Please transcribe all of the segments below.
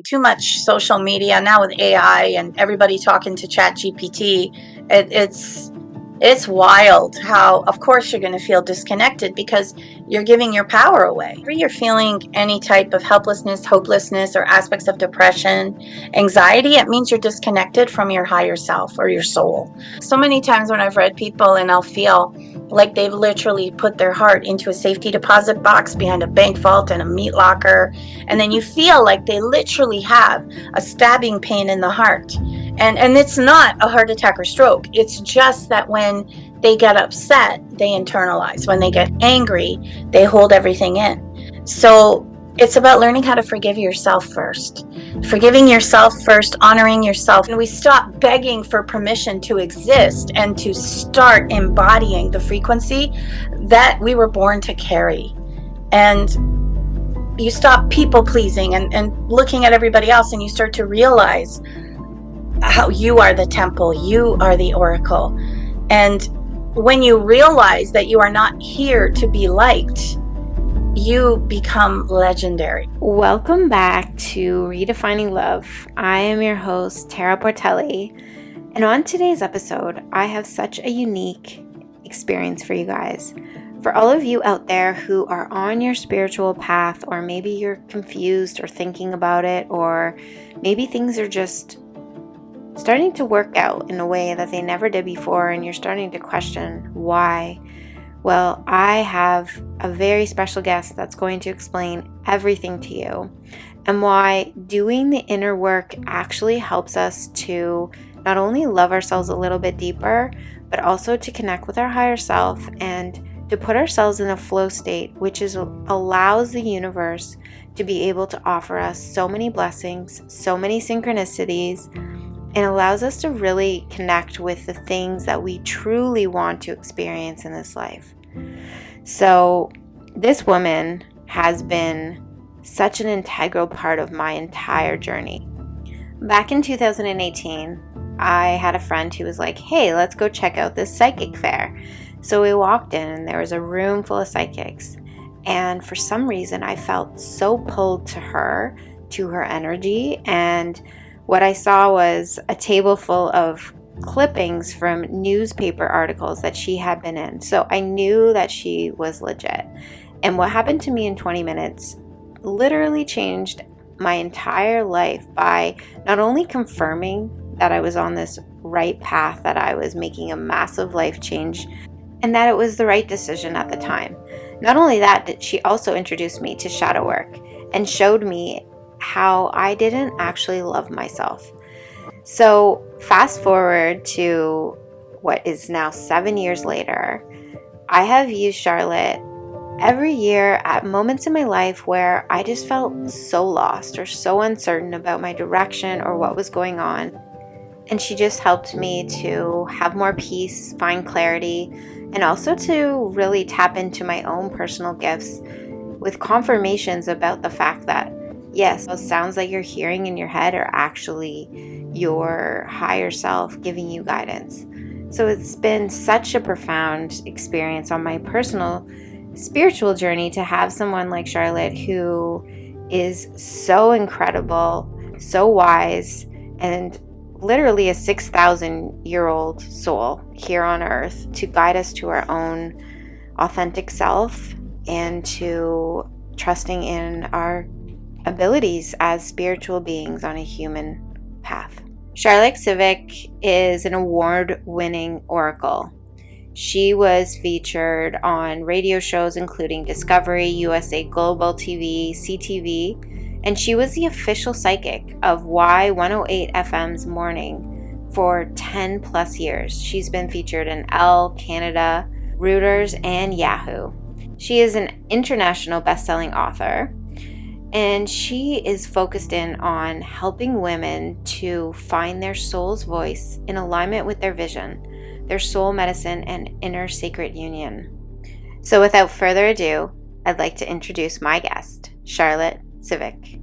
too much social media now with AI and everybody talking to Chat GPT. It's wild how, of course, you're going to feel disconnected because you're giving your power away. If you're feeling any type of helplessness, hopelessness, or aspects of depression, anxiety, it means you're disconnected from your higher self or your soul. So many times when I've read people and I'll feel like they've literally put their heart into a safety deposit box behind a bank vault and a meat locker, and then you feel like they literally have a stabbing pain in the heart. And it's not a heart attack or stroke. It's just that when they get upset, they internalize. When they get angry, they hold everything in. So it's about learning how to forgive yourself first. Forgiving yourself first, honoring yourself. And we stop begging for permission to exist and to start embodying the frequency that we were born to carry. And you stop people pleasing and looking at everybody else, and you start to realize how you are the temple, you are the oracle. And when you realize that you are not here to be liked, you become legendary. Welcome back to Redefining Love. I am your host, Tara Portelli, and on today's episode, I have such a unique experience for you guys. For all of you out there who are on your spiritual path, or maybe you're confused or thinking about it, or maybe things are just starting to work out in a way that they never did before, and you're starting to question why. Well, I have a very special guest that's going to explain everything to you, and why doing the inner work actually helps us to not only love ourselves a little bit deeper, but also to connect with our higher self and to put ourselves in a flow state, which allows the universe to be able to offer us so many blessings, so many synchronicities, and allows us to really connect with the things that we truly want to experience in this life. So this woman has been such an integral part of my entire journey. Back in 2018, I had a friend who was like, hey, let's go check out this psychic fair. So we walked in and there was a room full of psychics. And for some reason, I felt so pulled to her energy, and what I saw was a table full of clippings from newspaper articles that she had been in. So I knew that she was legit. And what happened to me in 20 minutes literally changed my entire life by not only confirming that I was on this right path, that I was making a massive life change, and that it was the right decision at the time. Not only that, she also introduced me to shadow work and showed me how I didn't actually love myself. So fast forward to what is now 7 years later, I have used Charlotte every year at moments in my life where I just felt so lost or so uncertain about my direction or what was going on. And she just helped me to have more peace, find clarity, and also to really tap into my own personal gifts with confirmations about the fact that yes, those sounds that you're hearing in your head are actually your higher self giving you guidance. So it's been such a profound experience on my personal spiritual journey to have someone like Charlotte who is so incredible, so wise, and literally a 6,000-year-old soul here on earth to guide us to our own authentic self and to trusting in our abilities as spiritual beings on a human path. Charlotte Szivak is an award-winning oracle. She was featured on radio shows including Discovery, USA Global TV, CTV, and she was the official psychic of Y108 FM's Morning for 10 plus years. She's been featured in Elle, Canada, Reuters, and Yahoo. She is an international best-selling author, and she is focused in on helping women to find their soul's voice in alignment with their vision, their soul medicine, and inner sacred union. So without further ado, I'd like to introduce my guest, Charlotte Szivak.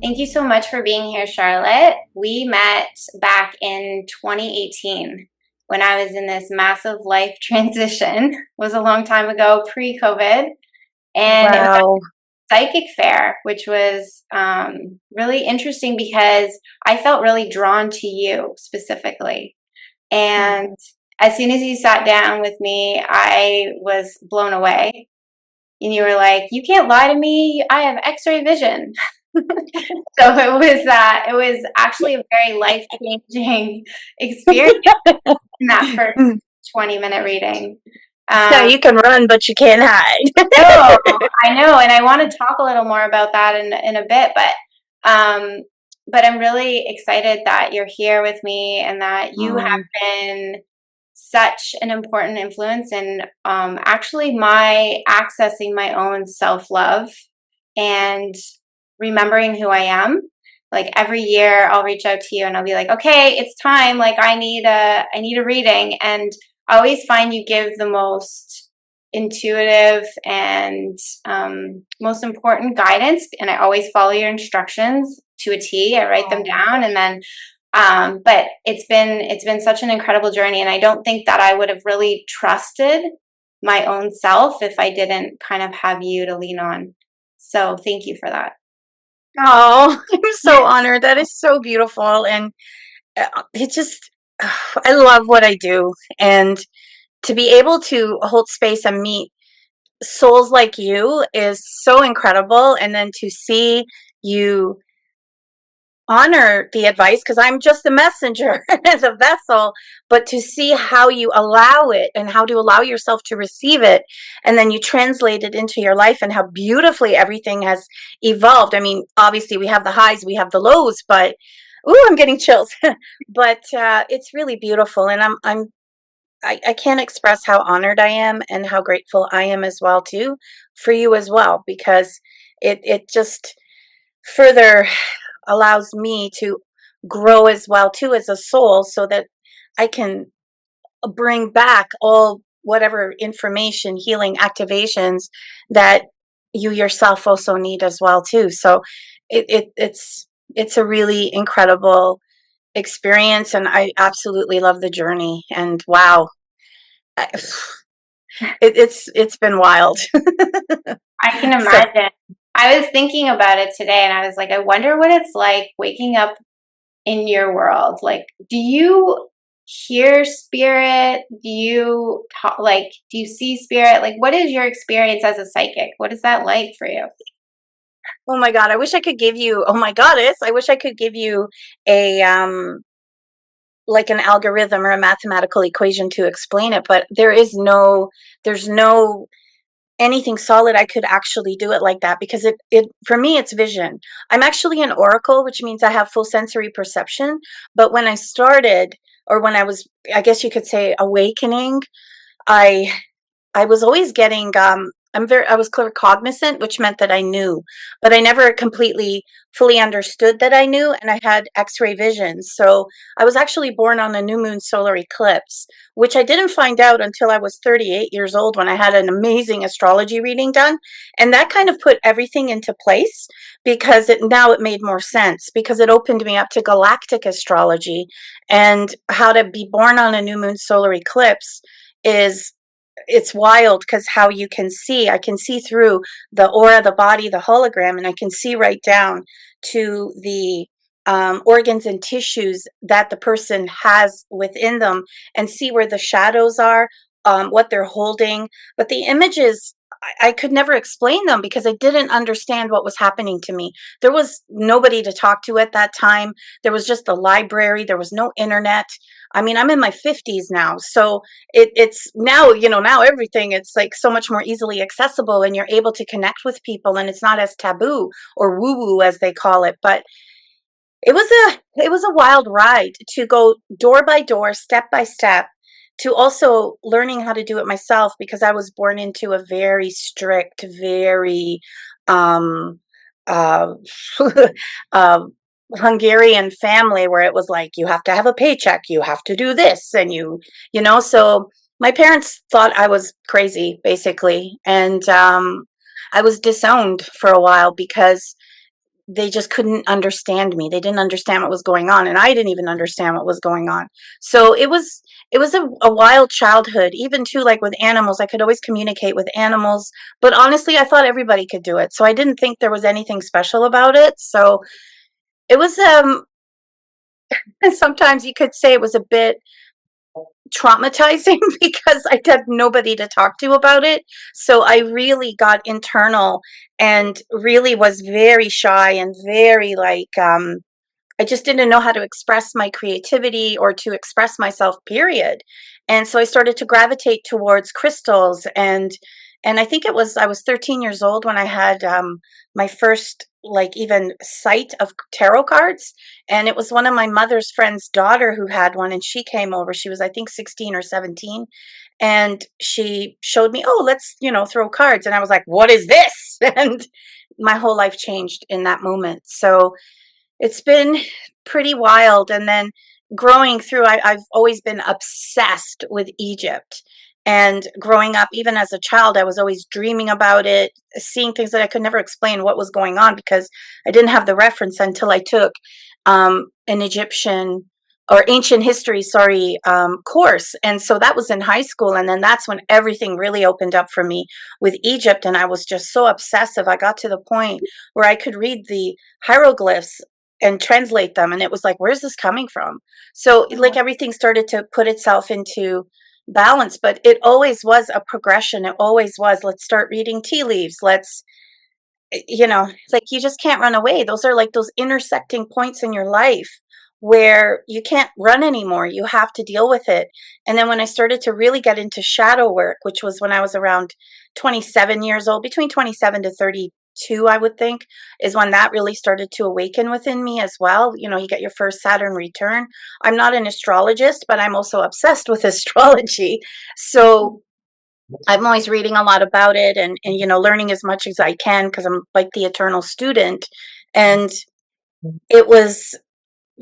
Thank you so much for being here, Charlotte. We met back in 2018. When I was in this massive life transition. It was a long time ago, pre-COVID. And it was Wow. a psychic fair, which was really interesting because I felt really drawn to you specifically. And as soon as you sat down with me, I was blown away. And you were like, "You can't lie to me. I have X-ray vision." So it was actually a very life-changing experience in that first 20-minute reading. Yeah, Um, you can run, but you can't hide. no, I know, and I want to talk a little more about that in a bit, um, but I'm really excited that you're here with me and that you have Mm. been such an important influence in actually my accessing my own self-love and remembering who I am. Like every year I'll reach out to you and I'll be like, "Okay, it's time. Like I need a reading." And I always find you give the most intuitive and most important guidance, and I always follow your instructions to a T. I write them down, and then but it's been such an incredible journey, and I don't think that I would have really trusted my own self if I didn't kind of have you to lean on. So thank you for that. Oh, I'm so honored. That is so beautiful. And it just, I love what I do. And to be able to hold space and meet souls like you is so incredible. And then to see you honor the advice, because I'm just a messenger as a vessel, but to see how you allow it and how to allow yourself to receive it, and then you translate it into your life, and how beautifully everything has evolved. I mean, obviously we have the highs, we have the lows, but ooh, I'm getting chills. But it's really beautiful, and I can't express how honored I am and how grateful I am as well too for you as well, because it just further allows me to grow as well too as a soul, so that I can bring back all whatever information, healing activations that you yourself also need as well too. So it's a really incredible experience, and I absolutely love the journey. And wow, I, it's been wild. I can So, imagine. I was thinking about it today and I was like, I wonder what it's like waking up in your world. Like, do you hear spirit? Do you talk, like, do you see spirit? Like, what is your experience as a psychic? What is that like for you? oh my God, I wish I could give you, oh my goddess, I wish I could give you a like an algorithm or a mathematical equation to explain it, but there's no anything solid I could actually do it like that, because it for me it's vision. I'm actually an oracle, which means I have full sensory perception. But when I started, or when I was, I guess you could say, awakening, I I was always getting I was claircognizant, which meant that I knew, but I never completely fully understood that I knew, and I had X-ray vision. So I was actually born on a new moon solar eclipse, which I didn't find out until I was 38 years old, when I had an amazing astrology reading done, and that kind of put everything into place, because it made more sense, because it opened me up to galactic astrology, and how to be born on a new moon solar eclipse is, it's wild, because how you can see, I can see through the aura, the body, the hologram, and I can see right down to the organs and tissues that the person has within them, and see where the shadows are, what they're holding. But the images, I could never explain them, because I didn't understand what was happening to me. There was nobody to talk to at that time. There was just the library. There was no internet. I mean, I'm in my 50s now, so it's now, now everything, it's like so much more easily accessible, and you're able to connect with people, and it's not as taboo or woo woo as they call it. But it was a wild ride to go door by door, step by step, to also learning how to do it myself, because I was born into a very strict, very um uh, uh Hungarian family, where it was like, you have to have a paycheck, you have to do this, and so my parents thought I was crazy, basically. And I was disowned for a while, because they just couldn't understand me. They didn't understand what was going on, and I didn't even understand what was going on. So it was a wild childhood, even too, like with animals. I could always communicate with animals, but honestly, I thought everybody could do it. So I didn't think there was anything special about it. So it was, sometimes you could say it was a bit traumatizing because I had nobody to talk to about it. So I really got internal and really was very shy and very like, I just didn't know how to express my creativity or to express myself, period. And so I started to gravitate towards crystals, and I think it was I was 13 years old when I had my first like even sight of tarot cards, and it was one of my mother's friend's daughter who had one, and she came over. She was I think 16 or 17, and she showed me, "Oh, let's, throw cards." And I was like, "What is this?" And my whole life changed in that moment. So it's been pretty wild. And then growing through, I've always been obsessed with Egypt. And growing up, even as a child, I was always dreaming about it, seeing things that I could never explain what was going on because I didn't have the reference until I took an Egyptian or ancient history, sorry, course. And so that was in high school. And then that's when everything really opened up for me with Egypt. And I was just so obsessive. I got to the point where I could read the hieroglyphs and translate them, and it was like, where's this coming from? So like everything started to put itself into balance, but it always was a progression. It always was, let's start reading tea leaves, let's, it's like you just can't run away. Those are like those intersecting points in your life where you can't run anymore. You have to deal with it. And then when I started to really get into shadow work, which was when I was around 27 years old, between 27 to 32, I would think, is when that really started to awaken within me as well. You get your first Saturn return. I'm not an astrologist, but I'm also obsessed with astrology. So I'm always reading a lot about it, and learning as much as I can because I'm like the eternal student. And it was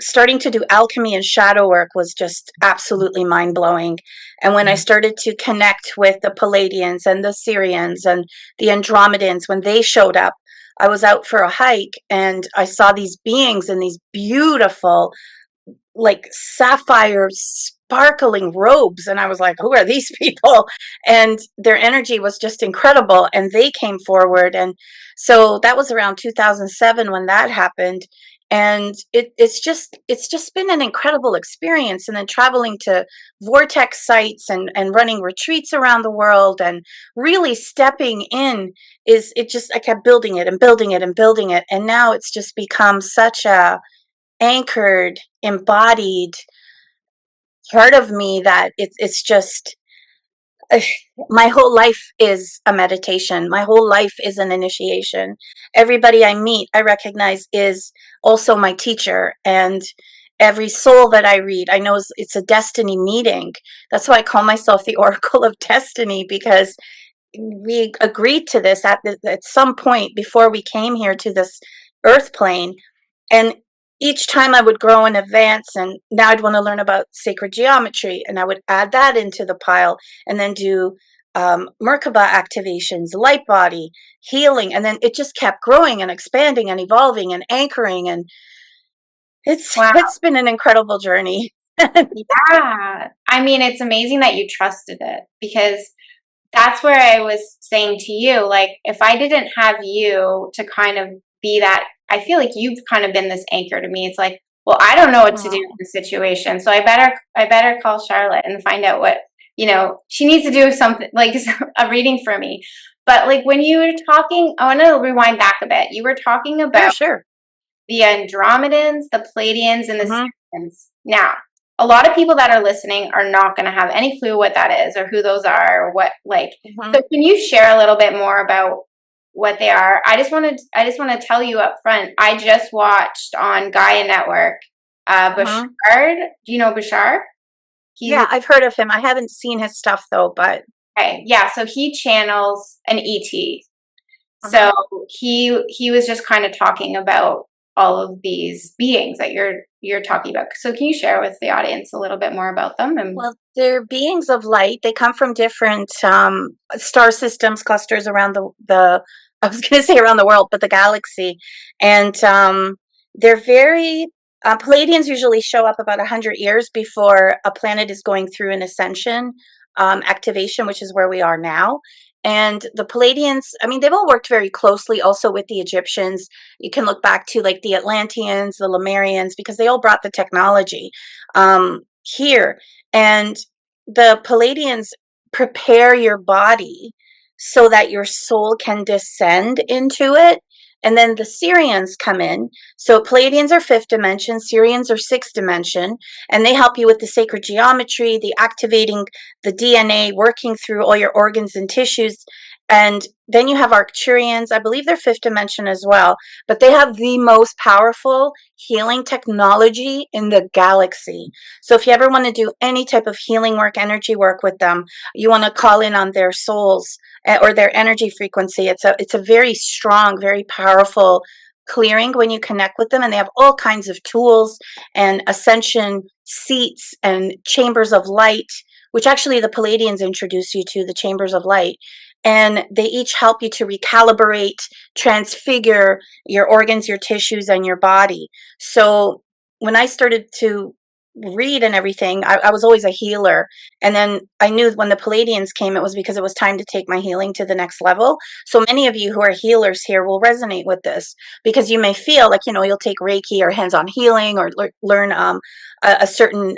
starting to do alchemy and shadow work was just absolutely mind blowing. And when I started to connect with the Palladians and the Syrians and the Andromedans, when they showed up, I was out for a hike and I saw these beings in these beautiful like sapphire sparkling robes, and I was like, who are these people? And their energy was just incredible, and they came forward. And so that was around 2007 when that happened. And it's just been an incredible experience. And then traveling to vortex sites and running retreats around the world and really stepping in, it just, I kept building it and building it and building it, and now it's just become such a anchored, embodied part of me that it's just, my whole life is a meditation. My whole life is an initiation. Everybody I meet, I recognize is also my teacher. And every soul that I read, I know it's a destiny meeting. That's why I call myself the Oracle of Destiny, because we agreed to this at some point before we came here to this earth plane. And each time I would grow and advance, and now I'd want to learn about sacred geometry, and I would add that into the pile, and then do Merkaba activations, light body, healing, and then it just kept growing and expanding and evolving and anchoring, and it's Wow. it's been an incredible journey. Yeah. I mean, it's amazing that you trusted it, because that's where I was saying to you, like, if I didn't have you to kind of be that, I feel like you've kind of been this anchor to me. It's like, well, I don't know what to do in Oh, this situation. So I better call Charlotte and find out what, she needs to do something like a reading for me. But like when you were talking, I want to rewind back a bit. You were talking sure, about sure. the Andromedans, the Palladians, and the Hmm. Syrians. Now, a lot of people that are listening are not going to have any clue what that is or who those are or what, like. Hmm. So, can you share a little bit more about what they are? I just want to tell you up front. I just watched on Gaia Network, Hmm. Bashar. Do you know Bashar? He's Yeah, I've heard of him. I haven't seen his stuff though, but okay. Yeah, so he channels an ET. uh So he was just kind of talking about all of these beings that you're talking about. So can you share with the audience a little bit more about them? And well, they're beings of light. They come from different star systems, clusters around the I was going to say around the world, but the galaxy. And they're very Palladians usually show up about 100 years before a planet is going through an ascension activation, which is where we are now. And the Palladians, I mean, they've all worked very closely also with the Egyptians. You can look back to like the Atlanteans, the Lemurians, because they all brought the technology here. And the Palladians prepare your body so that your soul can descend into it. And then the Syrians come in. So Palladians are fifth dimension, Syrians are sixth dimension, and they help you with the sacred geometry, the activating the DNA, working through all your organs and tissues. And then you have Arcturians. I believe they're fifth dimension as well, but they have the most powerful healing technology in the galaxy. So if you ever want to do any type of healing work, energy work with them, you want to call in on their souls or their energy frequency. It's a very strong, very powerful clearing when you connect with them, and they have all kinds of tools and ascension seats and chambers of light, which actually the Palladians introduce you to, the chambers of light. And they each help you to recalibrate, transfigure your organs, your tissues, and your body. So when I started to read and everything, I was always a healer. And then I knew when the Palladians came, it was because it was time to take my healing to the next level. So many of you who are healers here will resonate with this, because you may feel like, you'll take Reiki or hands-on healing or learn a certain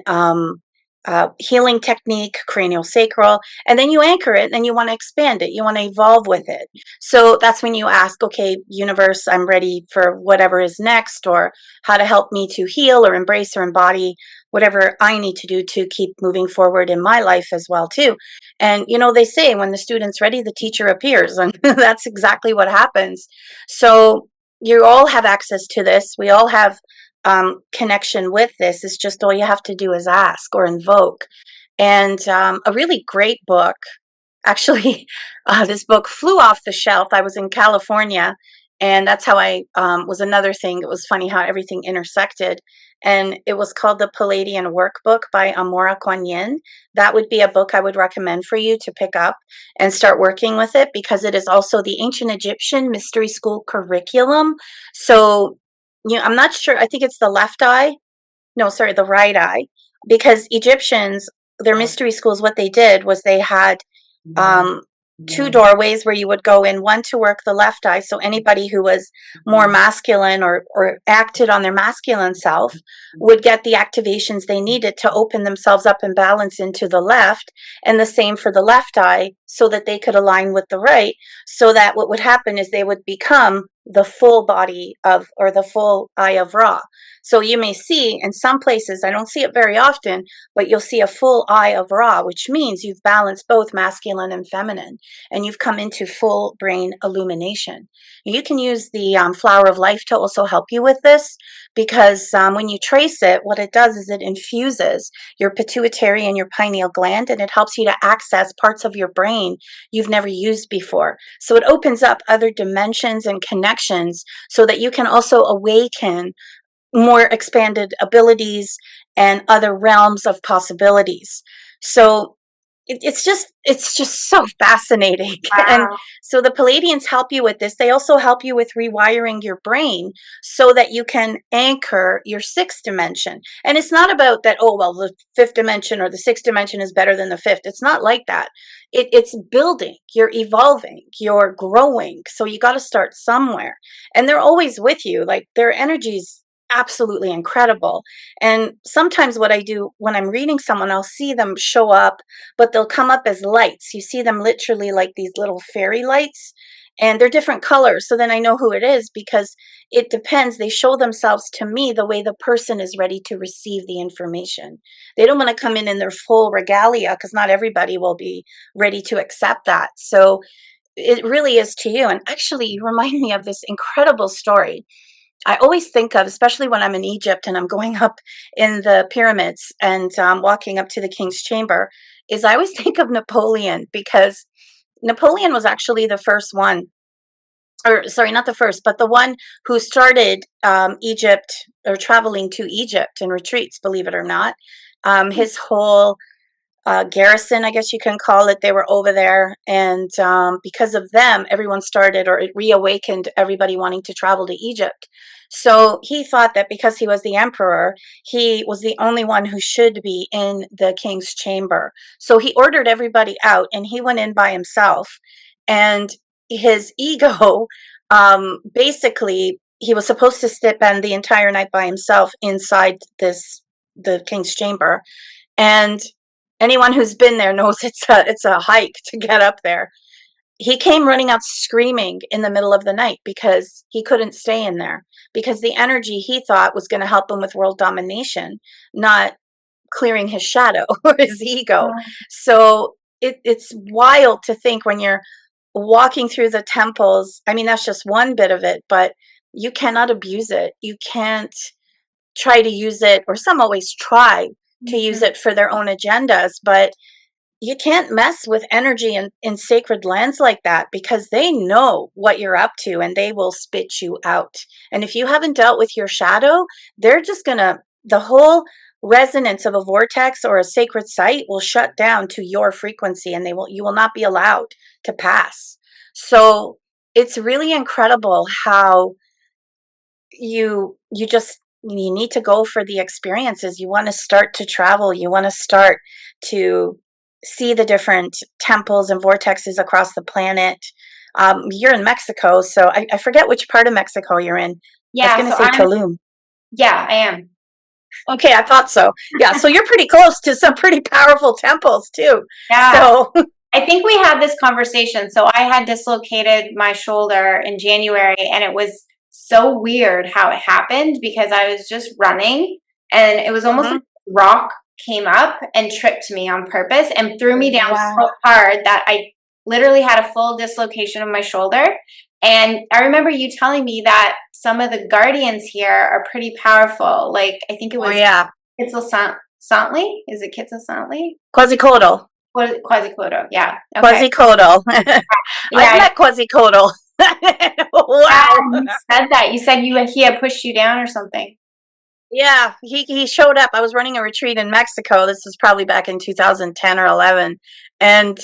healing technique, cranial sacral, and then you anchor it and you want to expand it. You want to evolve with it. So that's when you ask, okay, universe, I'm ready for whatever is next, or how to help me to heal or embrace or embody whatever I need to do to keep moving forward in my life as well too. And they say when the student's ready, the teacher appears, and that's exactly what happens. So you all have access to this. We all have connection with this. It's just all you have to do is ask or invoke. And a really great book, actually, this book flew off the shelf. I was in California, and that's how I was another thing. It was funny how everything intersected. And it was called The Palladian Workbook by Amora Kuan Yin. That would be a book I would recommend for you to pick up and start working with it, because it is also the ancient Egyptian mystery school curriculum. So, I'm not sure. I think it's the left eye. No, sorry, the right eye. Because Egyptians, their mystery schools, what they did was they had um, two doorways where you would go in, one to work the left eye. So anybody who was more masculine or acted on their masculine self would get the activations they needed to open themselves up and balance into the left. And the same for the left eye, so that they could align with the right. So that what would happen is they would become the full body of, or the full eye of Ra. So you may see in some places, I don't see it very often, but you'll see a full eye of Ra, which means you've balanced both masculine and feminine, and you've come into full brain illumination. You can use the flower of life to also help you with this, because when you trace it, what it does is it infuses your pituitary and your pineal gland, and it helps you to access parts of your brain you've never used before. So it opens up other dimensions and connections so that you can also awaken more expanded abilities and other realms of possibilities. So it's just so fascinating. And Wow. so the Palladians help you with this. They also help you with rewiring your brain so that you can anchor your sixth dimension. And it's not about that, oh well, the fifth dimension or the sixth dimension is better than the fifth. It's not like that. It's building, you're evolving, you're growing. So you got to start somewhere. And they're always with you. Like, their energy's absolutely incredible. And sometimes what I do when I'm reading someone, I'll see them show up, but they'll come up as lights. You see them literally like these little fairy lights, and they're different colors. So then I know who it is, because it depends. They show themselves to me the way the person is ready to receive the information. They don't want to come in their full regalia, because not everybody will be ready to accept that. So it really is to you. And actually, you remind me of this incredible story I always think of, especially when I'm in Egypt and I'm going up in the pyramids and walking up to the king's chamber, is I always think of Napoleon, because Napoleon was actually the first one, or sorry, not the first, but the one who started Egypt, or traveling to Egypt in retreats, believe it or not. His whole garrison, I guess you can call it. They were over there, and because of them, everyone started, or it reawakened everybody wanting to travel to Egypt. So he thought that because he was the emperor, he was the only one who should be in the king's chamber. So he ordered everybody out, and he went in by himself. And his ego, basically, he was supposed to spend the entire night by himself inside the king's chamber, and anyone who's been there knows it's a hike to get up there. He came running out screaming in the middle of the night because he couldn't stay in there, because the energy he thought was going to help him with world domination, not clearing his shadow or his ego. So it's wild to think when you're walking through the temples. I mean, that's just one bit of it, but you cannot abuse it. You can't try to use it, or some always try to use it for their own agendas, but you can't mess with energy in sacred lands like that, because they know what you're up to and they will spit you out. And if you haven't dealt with your shadow, they're just gonna, the whole resonance of a vortex or a sacred site will shut down to your frequency, and you will not be allowed to pass. So it's really incredible how you need to go for the experiences. You want to start to travel. You want to start to see the different temples and vortexes across the planet. You're in Mexico, so I forget which part of Mexico you're in. I was Yeah, going to so say Tulum. I am. Okay, I thought so. Yeah, so you're pretty close to some pretty powerful temples too. Yeah. So, I think we had this conversation. So I had dislocated my shoulder in January, and it was so weird how it happened because I was just running, and it was almost mhm. like a rock came up and tripped me on purpose and threw me down Wow. so hard that I literally had a full dislocation of my shoulder. And I remember you telling me that some of the guardians here are pretty powerful. Like, I think it Oh was yeah, Quetzalcoatl. Is it Quetzalcoatl? Quetzalcoatl. Quasimodo. Yeah. Okay. Quetzalcoatl. I've Yeah. met Quetzalcoatl. Yeah. Wow. You said that. You said he had pushed you down or something. Yeah, he showed up. I was running a retreat in Mexico. This was probably back in 2010 or 11. And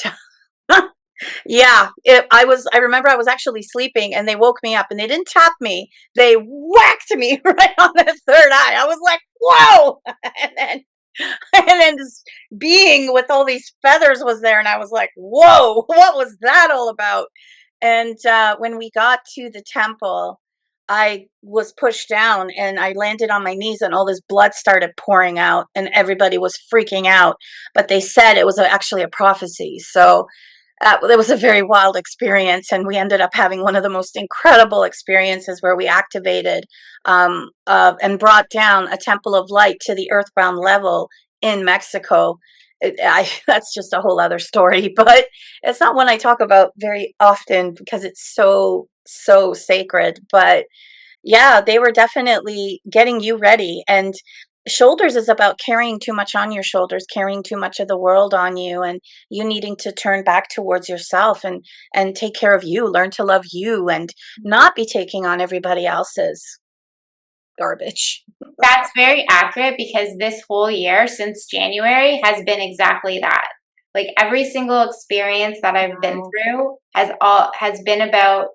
yeah, I remember I was actually sleeping, and they woke me up, and they didn't tap me. They whacked me right on the third eye. I was like, "Whoa." And then this being with all these feathers was there, and I was like, "Whoa, what was that all about?" And when we got to the temple, I was pushed down, and I landed on my knees, and all this blood started pouring out, and everybody was freaking out. But they said it was actually a prophecy. So it was a very wild experience, and we ended up having one of the most incredible experiences where we activated and brought down a temple of light to the earthbound level in Mexico. That's just a whole other story, but it's not one I talk about very often because it's so, so sacred. But yeah, they were definitely getting you ready. And shoulders is about carrying too much on your shoulders, carrying too much of the world on you, and you needing to turn back towards yourself and take care of you, learn to love you, and not be taking on everybody else's garbage. That's very accurate because this whole year since January has been exactly that. Like every single experience that I've been Wow. through has been about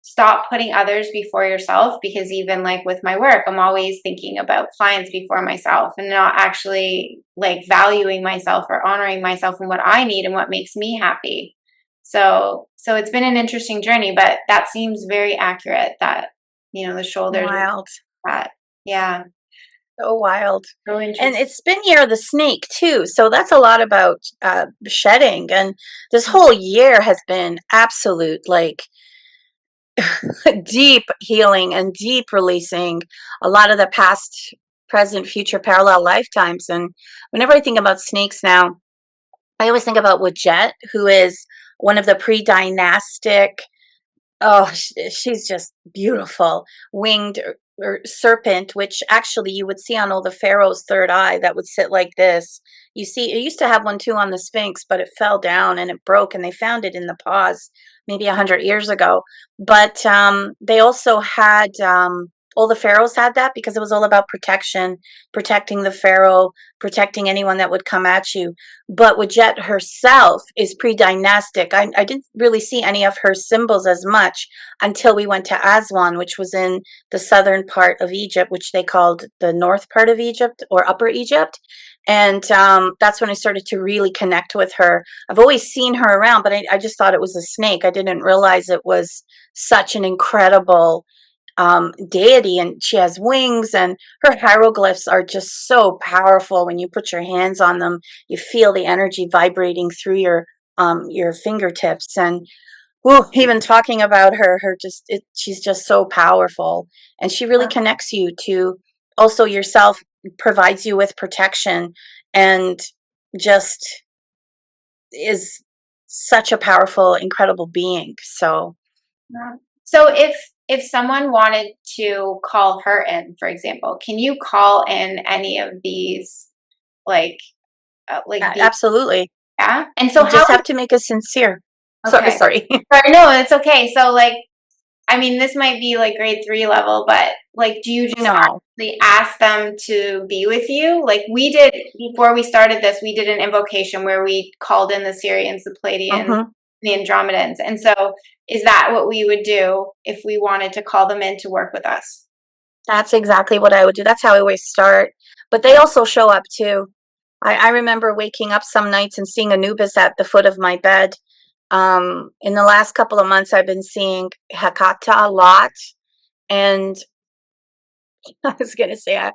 stop putting others before yourself, because even like with my work, I'm always thinking about clients before myself and not actually like valuing myself or honoring myself and what I need and what makes me happy. So it's been an interesting journey, but that seems very accurate that, the shoulders were Wild. that. Yeah. So wild. So And interesting. it's been year of the snake too. So that's a lot about shedding. And this whole year has been absolute, like, deep healing and deep releasing a lot of the past, present, future parallel lifetimes. And whenever I think about snakes now, I always think about Wadjet, who is one of the pre-dynastic. Oh, she's just beautiful, winged or serpent, which actually you would see on all the pharaoh's third eye that would sit like this. You see, it used to have one too on the Sphinx, but it fell down and it broke, and they found it in the paws maybe 100 years ago. But they also had all the pharaohs had that because it was all about protection, protecting the pharaoh, protecting anyone that would come at you. But Jet herself is pre-dynastic. I didn't really see any of her symbols as much until we went to Aswan, which was in the southern part of Egypt, which they called the north part of Egypt or Upper Egypt. And that's when I started to really connect with her. I've always seen her around, but I just thought it was a snake. I didn't realize it was such an incredible deity, and she has wings, and her hieroglyphs are just so powerful. When you put your hands on them, you feel the energy vibrating through your fingertips. And whew, even talking about her just she's just so powerful, and she really connects you to also yourself, provides you with protection, and just is such a powerful, incredible being. So Yeah. So if someone wanted to call her in, for example, can you call in any of these like these? absolutely, Yeah. And so you how just would have to make a sincere. Sorry, okay. sorry. Sorry, no, it's okay. So like I mean, this might be like grade 3 level, but like, do you just No. actually ask them to be with you? Like we did before we started this, we did an invocation where we called in the Syrians, the Palladians, Hmm. the Andromedans. And so is that what we would do if we wanted to call them in to work with us? That's exactly what I would do. That's how I always start. But they also show up too. I remember waking up some nights and seeing Anubis at the foot of my bed. In the last couple of months, I've been seeing Hakata a lot. And I was going to say,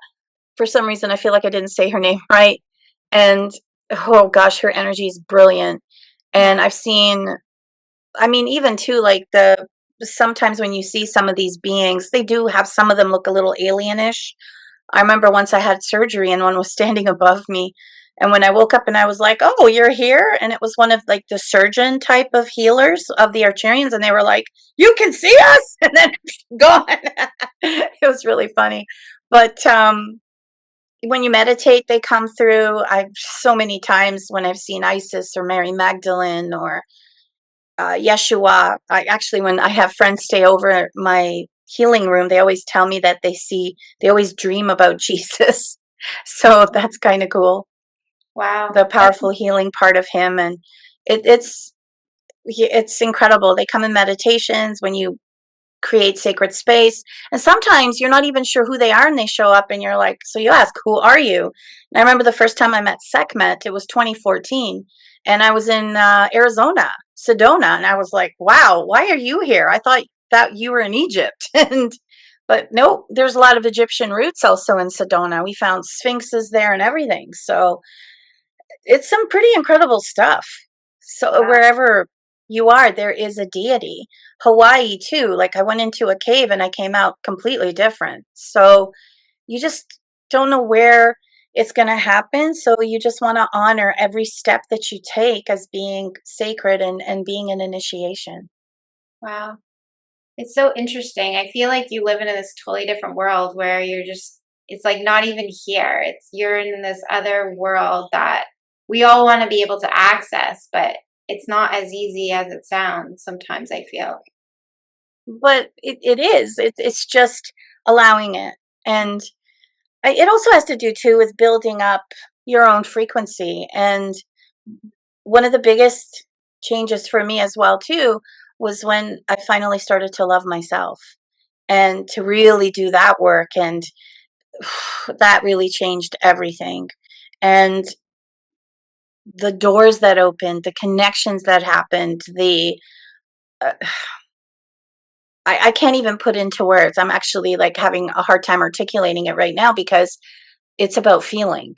for some reason, I feel like I didn't say her name right. And oh gosh, her energy is brilliant. And I've seen, I mean, even too, like sometimes when you see some of these beings, they do have, some of them look a little alienish. I remember once I had surgery and one was standing above me. And when I woke up and I was like, "Oh, you're here." And it was one of like the surgeon type of healers of the Archerians. And they were like, "You can see us." And then gone. It was really funny. But when you meditate, they come through. I've so many times when I've seen Isis or Mary Magdalene or Yeshua. I actually, when I have friends stay over at my healing room, they always tell me that they always dream about Jesus. So that's kind of cool. Wow. The powerful healing part of him, and it's it's incredible. They come in meditations when you create sacred space. And sometimes you're not even sure who they are and they show up and you're like, so you ask, who are you? And I remember the first time I met Sekhmet, it was 2014. And I was in Arizona, Sedona. And I was like, wow, why are you here? I thought that you were in Egypt. But no, there's a lot of Egyptian roots also in Sedona. We found sphinxes there and everything. So it's some pretty incredible stuff. So Wow. wherever you are, there is a deity. Hawaii too. Like I went into a cave and I came out completely different. So you just don't know where it's going to happen. So you just want to honor every step that you take as being sacred and being an initiation. Wow. It's so interesting. I feel like you live in this totally different world where you're just, it's like not even here. It's you're in this other world that we all want to be able to access, but it's not as easy as it sounds sometimes, I feel. But it is. It's just allowing it. And it also has to do too with building up your own frequency. And one of the biggest changes for me as well too was when I finally started to love myself and to really do that work. And that really changed everything. And the doors that opened, the connections that happened, the uh, I can't even put into words. I'm actually like having a hard time articulating it right now because it's about feeling.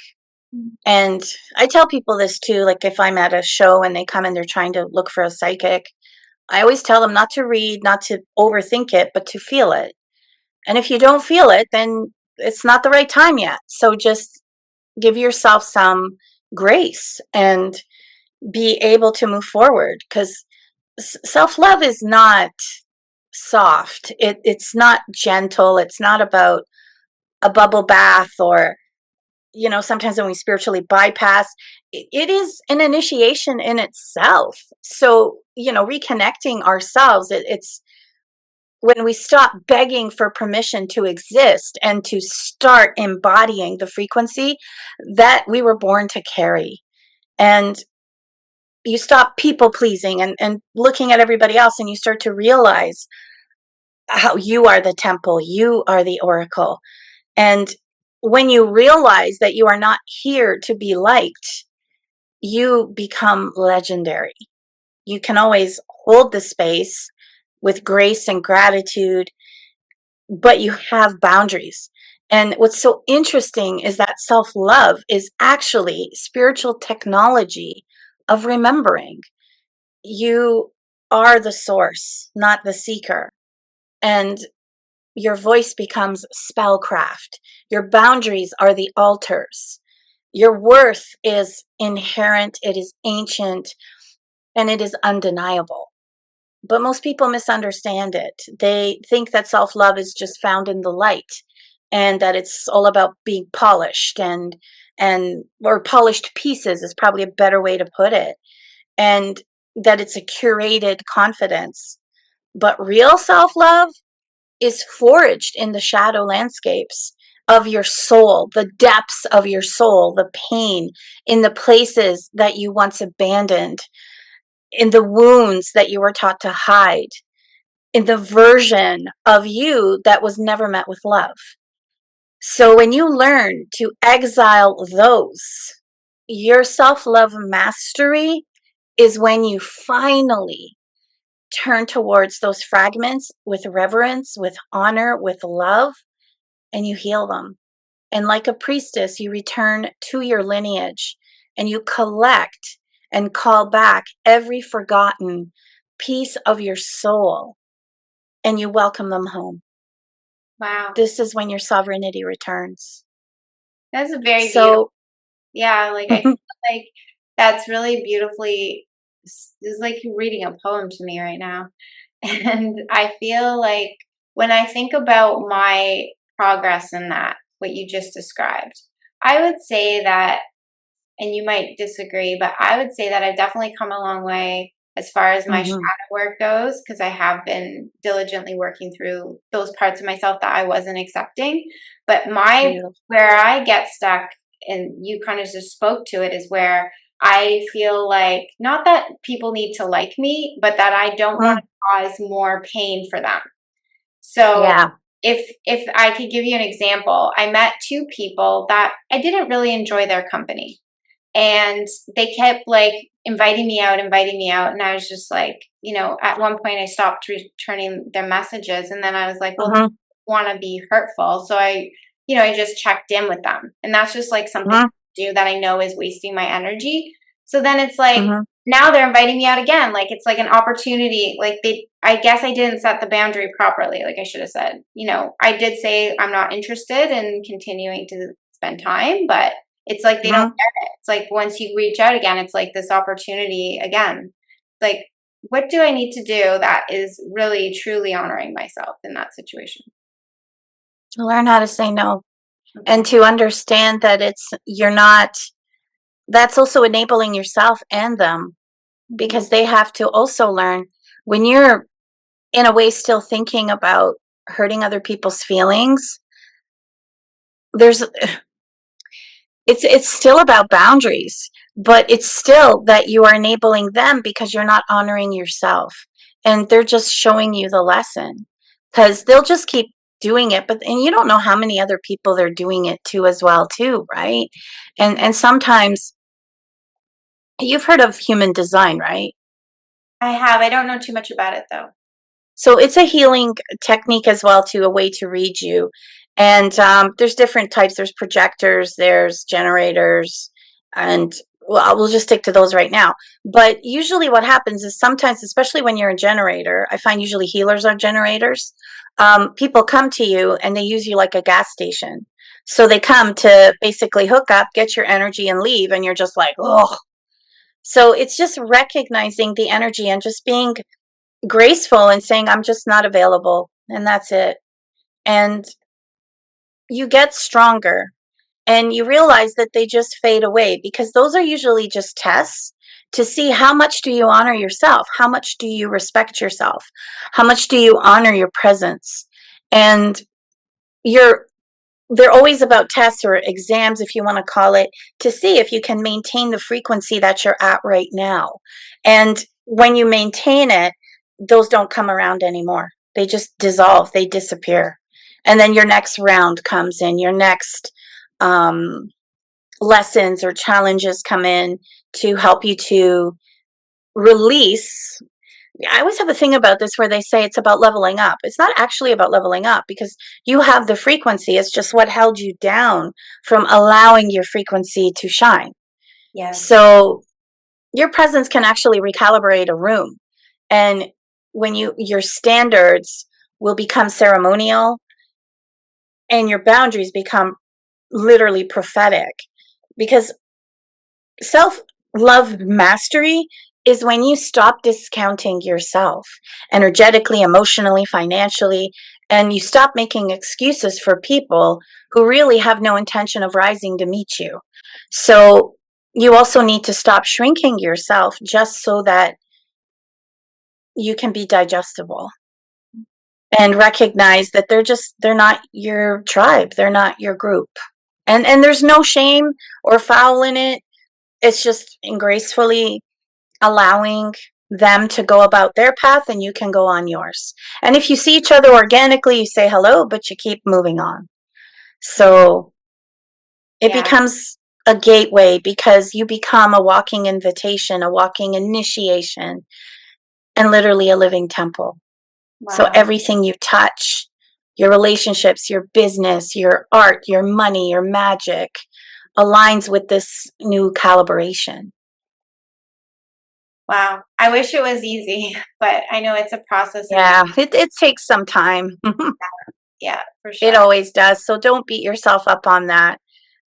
And I tell people this too, like if I'm at a show and they come and they're trying to look for a psychic, I always tell them not to read, not to overthink it, but to feel it. And if you don't feel it, then it's not the right time yet. So just give yourself some grace and be able to move forward, because self love is not soft. It's not gentle. It's not about a bubble bath or, sometimes when we spiritually bypass, it is an initiation in itself. So, reconnecting ourselves, it's when we stop begging for permission to exist and to start embodying the frequency that we were born to carry. And you stop people pleasing and looking at everybody else, and you start to realize how you are the temple, you are the oracle. And when you realize that you are not here to be liked, you become legendary. You can always hold the space with grace and gratitude, but you have boundaries. And what's so interesting is that self love is actually spiritual technology of remembering. You are the source, not the seeker. And your voice becomes spellcraft. Your boundaries are the altars. Your worth is inherent, it is ancient, and it is undeniable. But most people misunderstand it. They think that self love is just found in the light, and that it's all about being polished and or polished pieces is probably a better way to put it, and that it's a curated confidence. But real self love is forged in the shadow landscapes of your soul, the depths of your soul, the pain in the places that you once abandoned, in the wounds that you were taught to hide, in the version of you that was never met with love. So when you learn to exile those, your self love mastery is when you finally turn towards those fragments with reverence, with honor, with love, and you heal them. And like a priestess, you return to your lineage and you collect and call back every forgotten piece of your soul and you welcome them home. Wow. This is when your sovereignty returns. That's a very beautiful. So, Yeah, like I feel like that's really beautifully. It's like you're reading a poem to me right now. And I feel like when I think about my progress in that, what you just described, I would say that, and you might disagree, but I would say that I've definitely come a long way as far as my mhm, shadow work goes, because I have been diligently working through those parts of myself that I wasn't accepting. But beautiful. where I get stuck, and you kind of just spoke to it, is where I feel like not that people need to like me, but that I don't want Mm, to cause more pain for them. So yeah. if I could give you an example, I met two people that I didn't really enjoy their company, and they kept like inviting me out. And I was just like, at one point I stopped returning their messages. And then I was like, well, Mhm, want to be hurtful. So I just checked in with them. And that's just like something mhm, to do that I know is wasting my energy. So then it's like, mhm, now they're inviting me out again. Like it's like an opportunity. Like I guess I didn't set the boundary properly. Like I should have said, I did say I'm not interested in continuing to spend time, but it's like they don't mhm. get it. It's like once you reach out again, it's like this opportunity again. Like, what do I need to do that is really truly honoring myself in that situation? To learn how to say no and Okay. to understand that you're not, that's also enabling yourself and them, Mhm. because they have to also learn when you're in a way still thinking about hurting other people's feelings. There's it's still about boundaries, but it's still that you are enabling them because you're not honoring yourself, and they're just showing you the lesson, because they'll just keep doing it, but and you don't know how many other people they're doing it to as well too, right? And sometimes you've heard of human design, right? I have. I don't know too much about it though. So it's a healing technique as well, to a way to read you. And there's different types. There's projectors, there's generators, and well, we'll just stick to those right now. But usually, what happens is sometimes, especially when you're a generator, I find usually healers are generators. People come to you and they use you like a gas station. So they come to basically hook up, get your energy, and leave, and you're just like, oh. So it's just recognizing the energy and just being graceful and saying, I'm just not available. And that's it. And you get stronger and you realize that they just fade away, because those are usually just tests to see how much do you honor yourself? How much do you respect yourself? How much do you honor your presence? And you're they're always about tests or exams, if you want to call it, to see if you can maintain the frequency that you're at right now. And when you maintain it, those don't come around anymore. They just dissolve, they disappear. And then your next round comes in, your next lessons or challenges come in to help you to release. I always have a thing about this where they say it's about leveling up. It's not actually about leveling up because you have the frequency. It's just what held you down from allowing your frequency to shine. Yes. So your presence can actually recalibrate a room. And when your standards will become ceremonial and your boundaries become literally prophetic, because self-love mastery is when you stop discounting yourself energetically, emotionally, financially, and you stop making excuses for people who really have no intention of rising to meet you. So you also need to stop shrinking yourself just so that you can be digestible, and recognize that they're not your tribe, they're not your group. And there's no shame or foul in it. It's just gracefully allowing them to go about their path and you can go on yours. And if you see each other organically, you say hello, but you keep moving on. So it becomes a gateway because you become a walking invitation, a walking initiation, and literally a living temple. Wow. So everything you touch, your relationships, your business, your art, your money, your magic, aligns with this new calibration. Wow. I wish it was easy, but I know it's a process. Yeah, it takes some time. Yeah, for sure. It always does. So don't beat yourself up on that.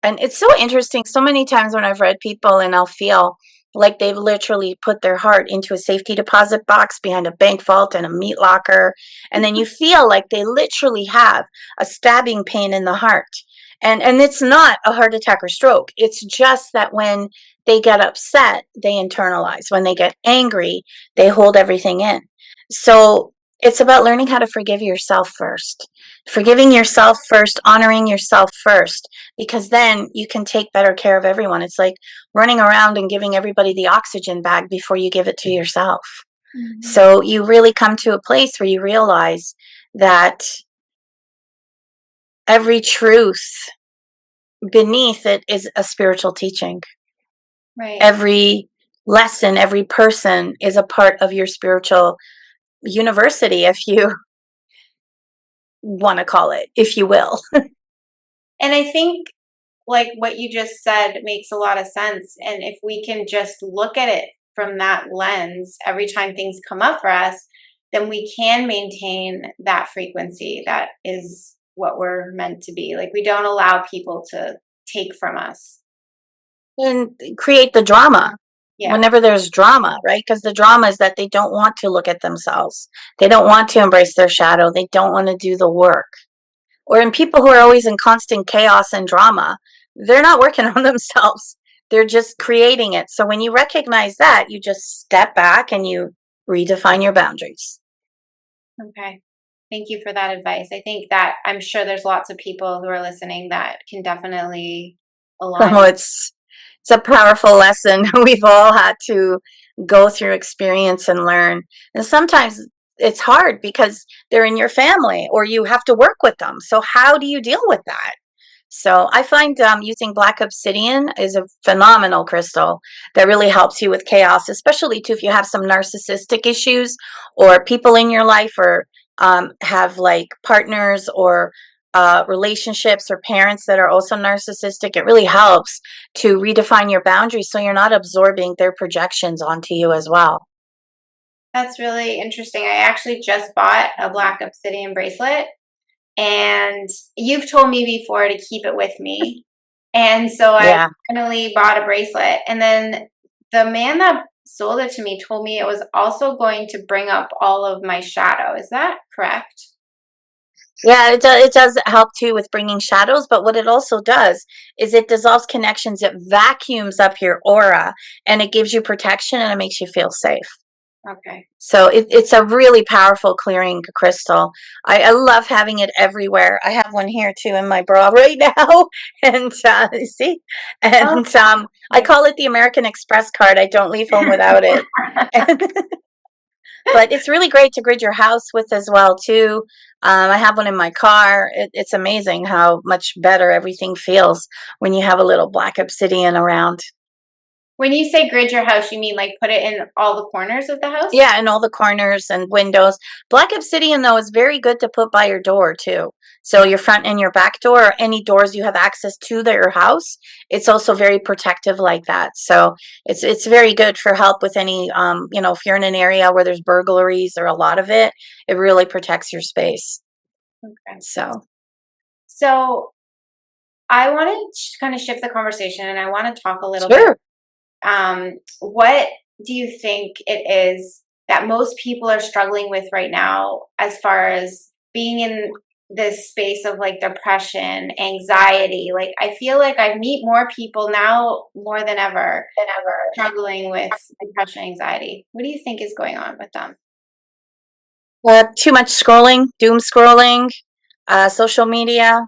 And it's so interesting. So many times when I've read people and I'll feel like they've literally put their heart into a safety deposit box behind a bank vault and a meat locker. And then you feel like they literally have a stabbing pain in the heart. And it's not a heart attack or stroke. It's just that when they get upset, they internalize. When they get angry, they hold everything in. So it's about learning how to forgive yourself first. Forgiving yourself first, honoring yourself first, because then you can take better care of everyone. It's like running around and giving everybody the oxygen bag before you give it to yourself. Mm-hmm. So you really come to a place where you realize that every truth beneath it is a spiritual teaching. Right. Every lesson, every person is a part of your spiritual university, if you want to call it, if you will. And I think like what you just said makes a lot of sense. And if we can just look at it from that lens every time things come up for us, then we can maintain that frequency that is what we're meant to be. Like we don't allow people to take from us. And create the drama. Yeah. Whenever there's drama, right? Because the drama is that they don't want to look at themselves. They don't want to embrace their shadow. They don't want to do the work. Or in people who are always in constant chaos and drama, they're not working on themselves. They're just creating it. So when you recognize that, you just step back and you redefine your boundaries. Okay. Thank you for that advice. I think that I'm sure there's lots of people who are listening that can definitely align. Oh, it's a powerful lesson. We've all had to go through experience and learn. And sometimes it's hard because they're in your family or you have to work with them. So how do you deal with that? So I find using black obsidian is a phenomenal crystal that really helps you with chaos, especially too if you have some narcissistic issues or people in your life or have like partners or relationships or parents that are also narcissistic. It really helps to redefine your boundaries so you're not absorbing their projections onto you as well. That's really interesting. I actually just bought a black obsidian bracelet. And you've told me before to keep it with me. And so I finally bought a bracelet. And then the man that sold it to me told me it was also going to bring up all of my shadow. Is that correct? Yeah, it does help too with bringing shadows, but what it also does is it dissolves connections, it vacuums up your aura, and it gives you protection and it makes you feel safe. Okay. So it's a really powerful clearing crystal. I love having it everywhere. I have one here too in my bra right now, and you see, Oh, and I nice. call it the American Express card. I don't leave home without it. But it's really great to grid your house with as well too. I have one in my car. It's amazing how much better everything feels when you have a little black obsidian around. When you say grid your house, you mean like put it in all the corners of the house? Yeah, in all the corners and windows. Black obsidian, though, is very good to put by your door, too. So your front and your back door, or any doors you have access to your house, it's also very protective like that. So it's very good for help with any, if you're in an area where there's burglaries or a lot of it, it really protects your space. Okay. So, So I want to kind of shift the conversation and I want to talk a little bit. sure. What do you think it is that most people are struggling with right now as far as being in this space of like depression, anxiety? Like, I feel like I meet more people now more than ever struggling with depression, anxiety. What do you think is going on with them? Too much scrolling, doom scrolling, social media.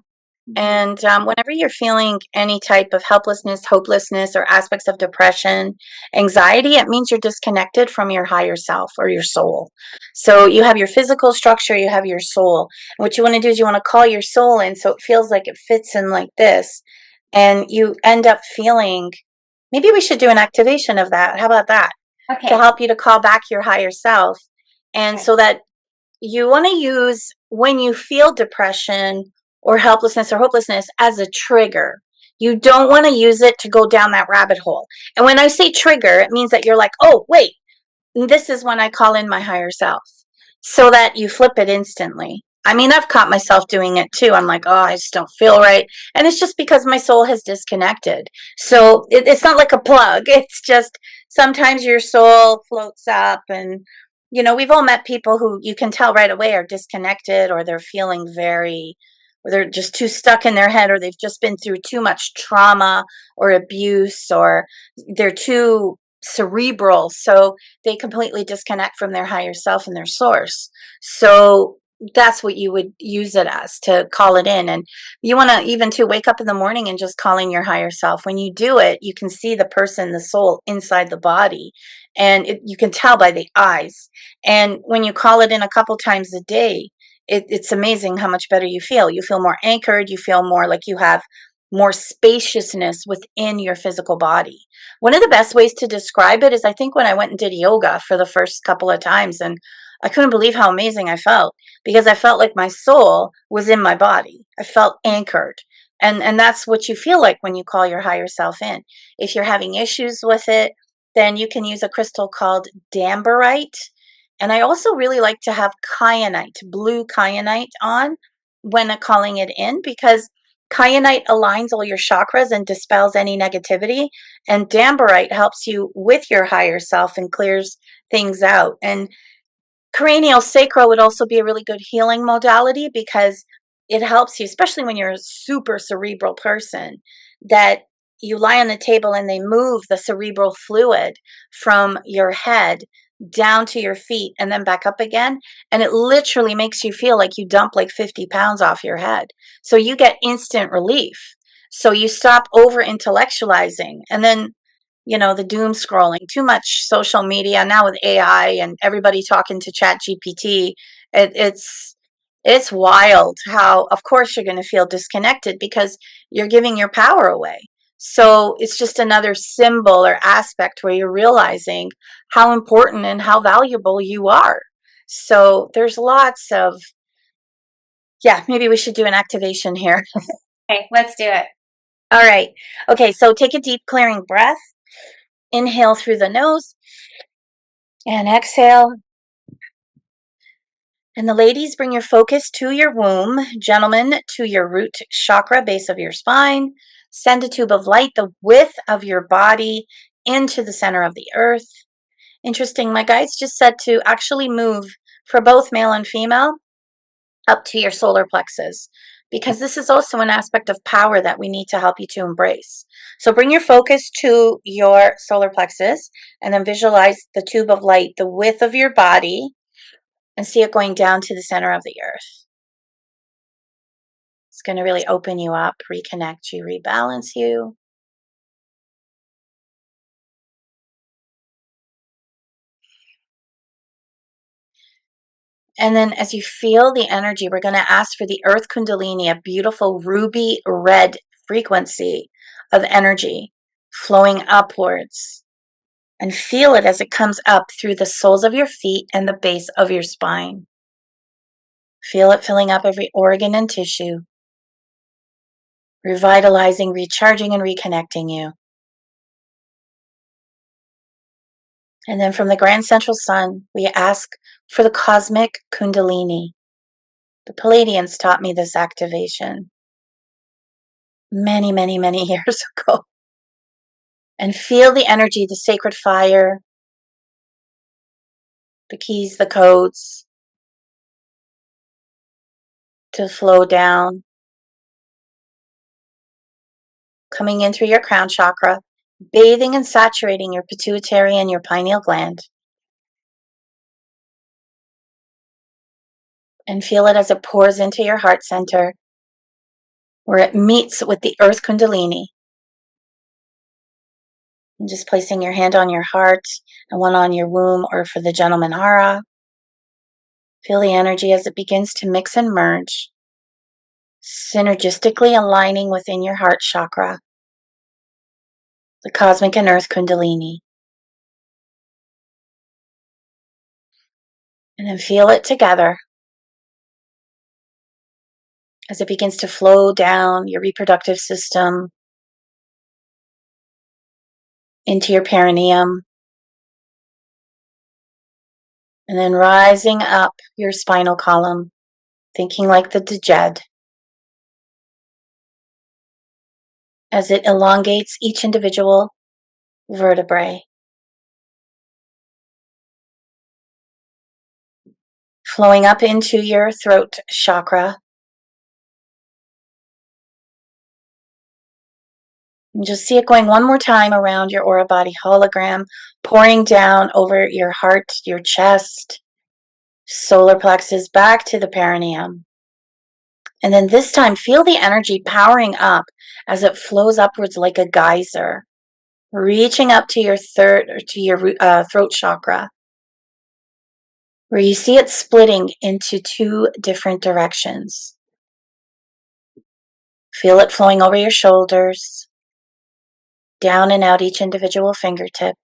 Mhm. And whenever you're feeling any type of helplessness, hopelessness, or aspects of depression, anxiety, it means you're disconnected from your higher self or your soul. So you have your physical structure, you have your soul. And what you want to do is you want to call your soul in so it feels like it fits in like this. And you end up feeling maybe we should do an activation of that. How about that? To Okay. help you to call back your higher self. And Okay. so that you want to use when you feel depression or helplessness or hopelessness as a trigger. You don't want to use it to go down that rabbit hole. And when I say trigger, it means that you're like, oh, wait, this is when I call in my higher self so that you flip it instantly. I mean, I've caught myself doing it too. I'm like, oh, I just don't feel right. And it's just because my soul has disconnected. So it's not like a plug. It's just sometimes your soul floats up. And, we've all met people who you can tell right away are disconnected or they're feeling or they're just too stuck in their head or they've just been through too much trauma or abuse or they're too cerebral. So they completely disconnect from their higher self and their source. So that's what you would use it as to call it in. And you want to even to wake up in the morning and just calling your higher self. When you do it, you can see the person, the soul inside the body, and you can tell by the eyes. And when you call it in a couple times a day, it's amazing how much better you feel. You feel more anchored. You feel more like you have more spaciousness within your physical body. One of the best ways to describe it is I think when I went and did yoga for the first couple of times, and I couldn't believe how amazing I felt because I felt like my soul was in my body. I felt anchored. And that's what you feel like when you call your higher self in. If you're having issues with it, then you can use a crystal called dambarite. And I also really like to have kyanite, blue kyanite on when calling it in because kyanite aligns all your chakras and dispels any negativity, and dambarite helps you with your higher self and clears things out. And cranial sacral would also be a really good healing modality because it helps you, especially when you're a super cerebral person, that you lie on the table and they move the cerebral fluid from your head down to your feet and then back up again. And it literally makes you feel like you dump like 50 pounds off your head. So you get instant relief. So you stop over intellectualizing. And then the doom scrolling, too much social media now with AI and everybody talking to chat GPT. It's wild how of course you're going to feel disconnected because you're giving your power away. So it's just another symbol or aspect where you're realizing how important and how valuable you are. So there's lots of, yeah, maybe we should do an activation here. Okay, let's do it. All right. Okay, so take a deep clearing breath. Inhale through the nose and exhale. And the ladies, bring your focus to your womb. Gentlemen, to your root chakra, base of your spine. Send a tube of light the width of your body into the center of the earth. Interesting. My guides just said to actually move for both male and female. up to your solar plexus, because this is also an aspect of power that we need to help you to embrace. So bring your focus to your solar plexus and then visualize the tube of light, the width of your body, and see it going down to the center of the earth. It's going to really open you up, reconnect you, rebalance you. And then as you feel the energy, we're going to ask for the earth kundalini, a beautiful ruby red frequency of energy flowing upwards. And feel it as it comes up through the soles of your feet and the base of your spine. Feel it filling up every organ and tissue, revitalizing, recharging, and reconnecting you. And then from the grand central sun, we ask for the cosmic kundalini. The Palladians taught me this activation many, many, many years ago. And feel the energy, the sacred fire, the keys, the codes to flow down, coming in through your crown chakra, bathing and saturating your pituitary and your pineal gland. And feel it as it pours into your heart center, where it meets with the earth kundalini. And just placing your hand on your heart and one on your womb, or for the gentleman hara. Feel the energy as it begins to mix and merge, synergistically aligning within your heart chakra, the cosmic and earth kundalini. And then feel it together as it begins to flow down your reproductive system, into your perineum, and then rising up your spinal column, thinking like the Djed, as it elongates each individual vertebrae, flowing up into your throat chakra. And just see it going one more time around your aura body hologram, pouring down over your heart, your chest, solar plexus, back to the perineum. And then this time, feel the energy powering up as it flows upwards like a geyser, reaching up to your throat chakra, where you see it splitting into two different directions. Feel it flowing over your shoulders, down and out each individual fingertip.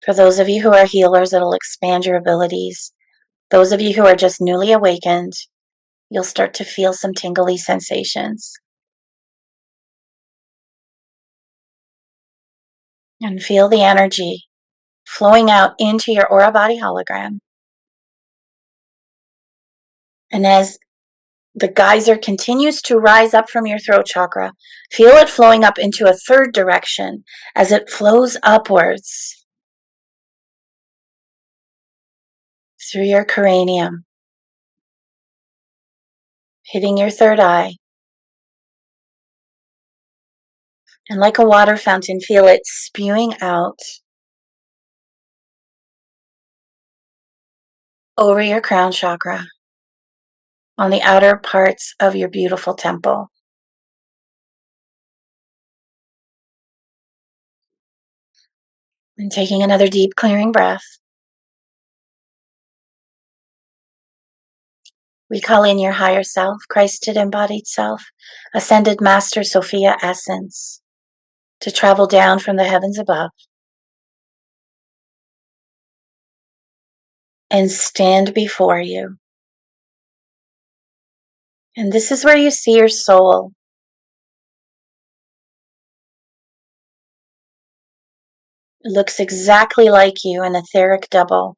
For those of you who are healers, it'll expand your abilities. Those of you who are just newly awakened, you'll start to feel some tingly sensations. And feel the energy flowing out into your aura body hologram. And as the geyser continues to rise up from your throat chakra, feel it flowing up into a third direction as it flows upwards through your cranium, hitting your third eye. And like a water fountain, feel it spewing out over your crown chakra on the outer parts of your beautiful temple. And taking another deep clearing breath, we call in your higher self, Christed embodied self, ascended master Sophia essence, to travel down from the heavens above and stand before you. And this is where you see your soul. It looks exactly like you, an etheric double,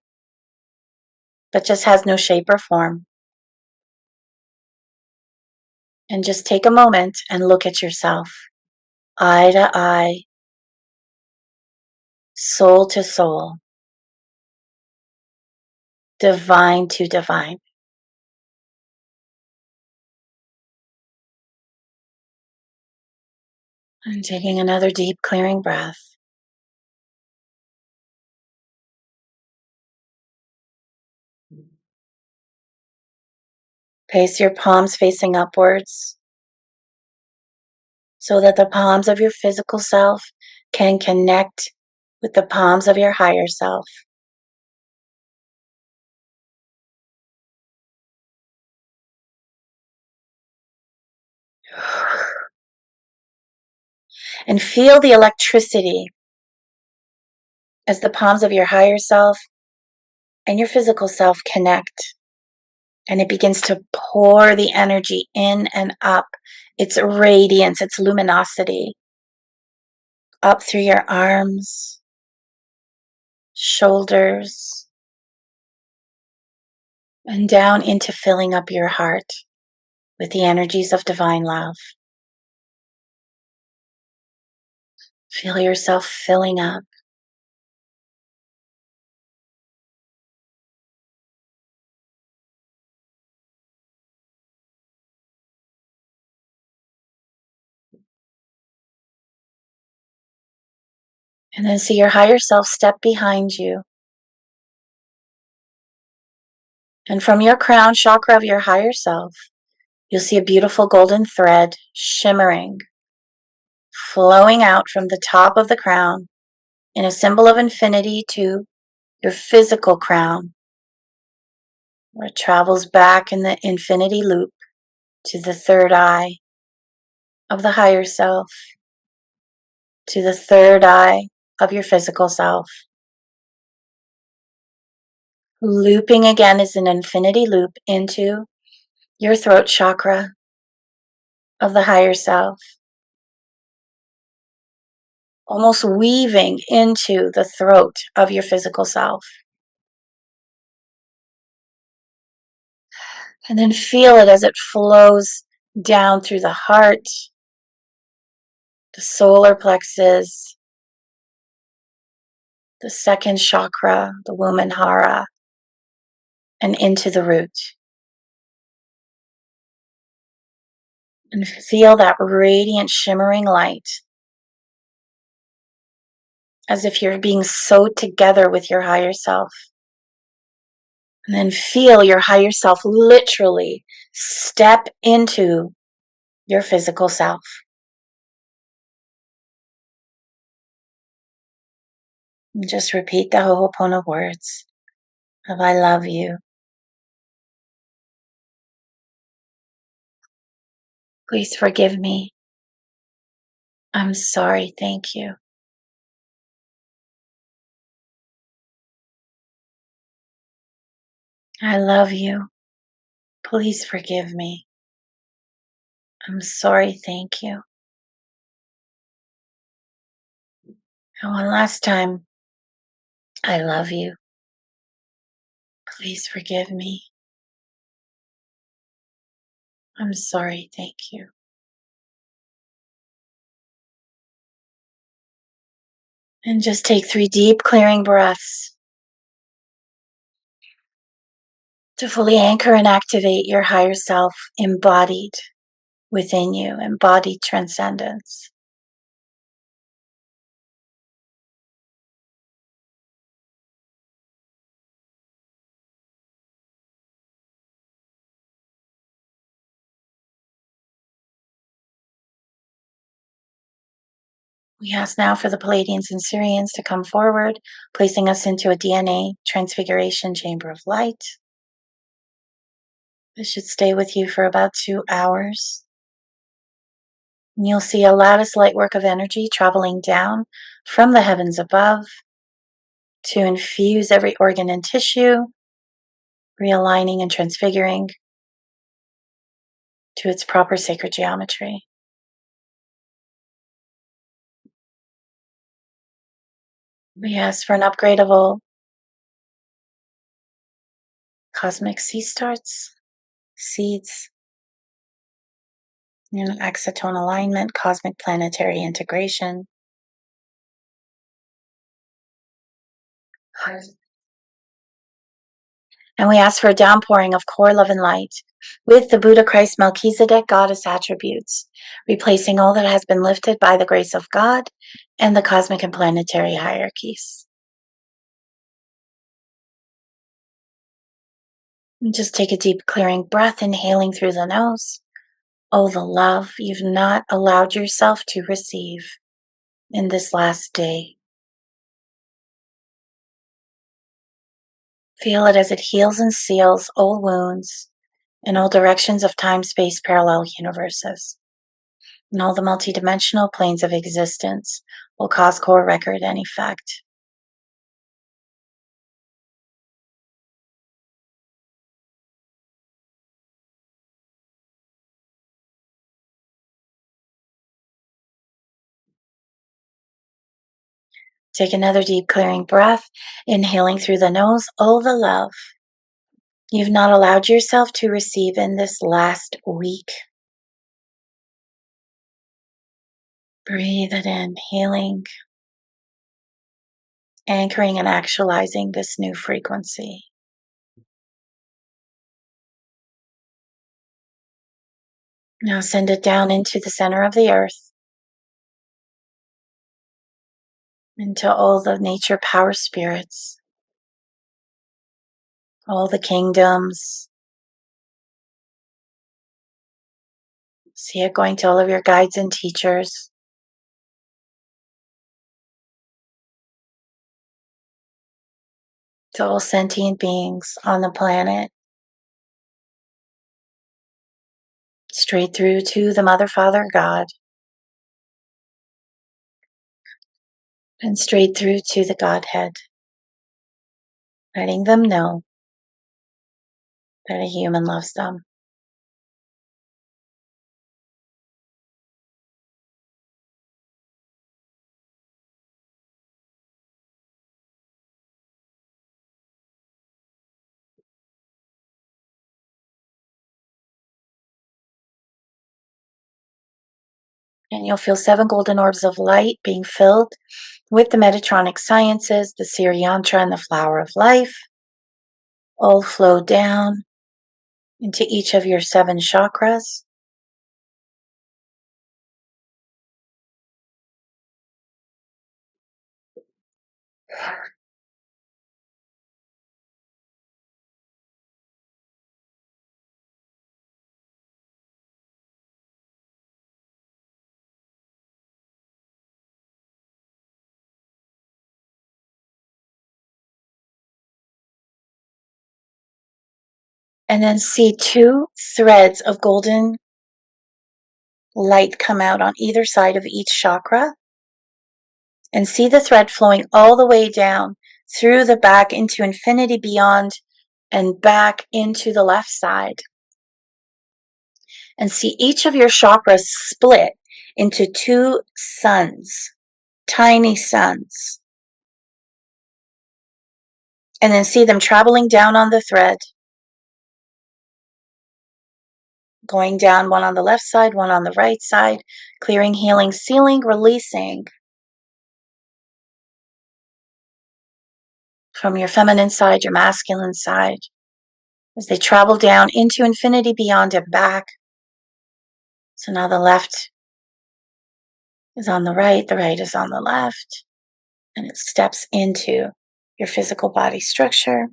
but just has no shape or form. And just take a moment and look at yourself, eye to eye, soul to soul, divine to divine. And taking another deep clearing breath. Place your palms facing upwards so that the palms of your physical self can connect with the palms of your higher self. And feel the electricity as the palms of your higher self and your physical self connect. And it begins to pour the energy in and up, its radiance, its luminosity, up through your arms, shoulders, and down into filling up your heart with the energies of divine love. Feel yourself filling up. And then see your higher self step behind you. And from your crown chakra of your higher self, you'll see a beautiful golden thread shimmering, flowing out from the top of the crown in a symbol of infinity to your physical crown, where it travels back in the infinity loop to the third eye of the higher self, to the third eye of your physical self. Looping again is an infinity loop into your throat chakra of the higher self, almost weaving into the throat of your physical self. And then feel it as it flows down through the heart, the solar plexus, the second chakra, the Womanhara, and into the root. And feel that radiant, shimmering light as if you're being sewed together with your higher self. And then feel your higher self literally step into your physical self. And just repeat the Ho'oponopono words of I love you. Please forgive me. I'm sorry. Thank you. I love you. Please forgive me. I'm sorry. Thank you. And one last time. I love you. Please forgive me. I'm sorry. Thank you. And just take 3 deep clearing breaths to fully anchor and activate your higher self embodied within you, embodied transcendence. We ask now for the Palladians and Syrians to come forward, placing us into a DNA transfiguration chamber of light. This should stay with you for about 2 hours. And you'll see a lattice lightwork of energy traveling down from the heavens above to infuse every organ and tissue, realigning and transfiguring to its proper sacred geometry. We ask for an upgrade of all cosmic sea starts, seeds, exotone alignment, cosmic planetary integration, And we ask for a downpouring of core love and light with the Buddha Christ Melchizedek goddess attributes, replacing all that has been lifted by the grace of God and the cosmic and planetary hierarchies. And just take a deep clearing breath, inhaling through the nose. Oh, the love you've not allowed yourself to receive in this last day. Feel it as it heals and seals old wounds in all directions of time, space, parallel universes. And all the multidimensional planes of existence will cause core record and effect. Take another deep clearing breath, inhaling through the nose, all the love you've not allowed yourself to receive in this last week. Breathe it in, healing, anchoring and actualizing this new frequency. Now send it down into the center of the earth, into all the nature power spirits, all the kingdoms. See it going to all of your guides and teachers. To all sentient beings on the planet. Straight through to the Mother, Father, God. And straight through to the Godhead. Letting them know that a human loves them. And you'll feel 7 golden orbs of light being filled with the Metatronic sciences, the Siri Yantra, and the flower of life. All flow down into each of your 7 chakras. And then see 2 threads of golden light come out on either side of each chakra. And see the thread flowing all the way down through the back into infinity beyond and back into the left side. And see each of your chakras split into 2 suns, tiny suns. And then see them traveling down on the thread, going down, one on the left side, one on the right side, clearing, healing, sealing, releasing from your feminine side, your masculine side, as they travel down into infinity beyond and back. So now the left is on the right is on the left, and it steps into your physical body structure.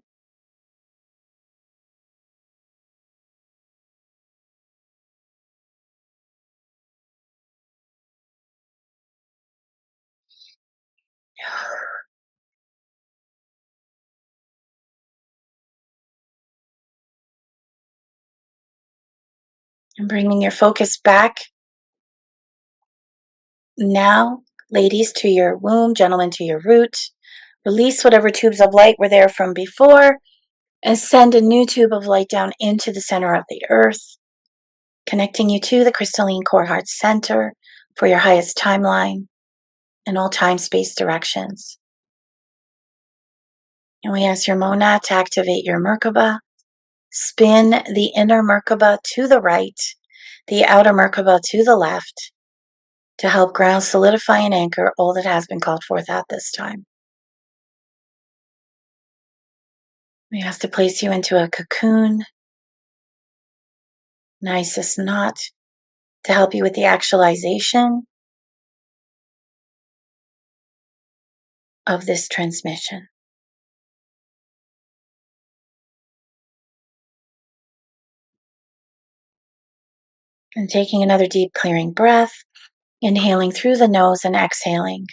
And bringing your focus back now, ladies, to your womb, gentlemen, to your root. Release whatever tubes of light were there from before and send a new tube of light down into the center of the earth, connecting you to the crystalline core heart center for your highest timeline and all time-space directions. And we ask your monad to activate your Merkaba. Spin the inner Merkaba to the right, the outer Merkaba to the left, to help ground, solidify, and anchor all that has been called forth at this time. We ask to place you into a cocoon, nicest knot, to help you with the actualization of this transmission. And taking another deep clearing breath, inhaling through the nose and exhaling.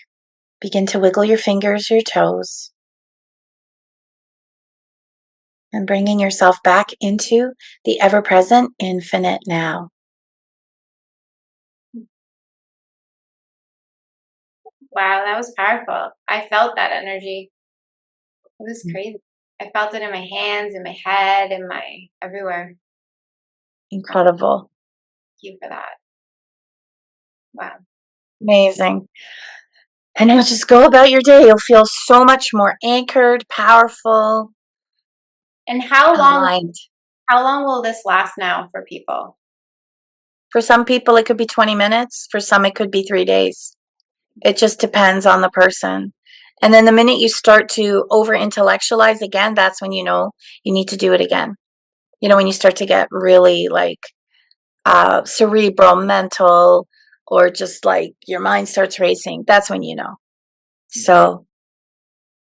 Begin to wiggle your fingers, your toes, and bringing yourself back into the ever-present infinite now. Wow, that was powerful. I felt that energy. It was crazy. I felt it in my hands, in my head, in my everywhere. Incredible. Thank you for that. Wow. Amazing. And now just go about your day. You'll feel so much more anchored, powerful, And aligned. how long will this last now for people? For some people, it could be 20 minutes. For some, it could be 3 days. It just depends on the person. And then the minute you start to over intellectualize again, that's when you know you need to do it again. You know, when you start to get really like cerebral, mental, or just like your mind starts racing, that's when you know. So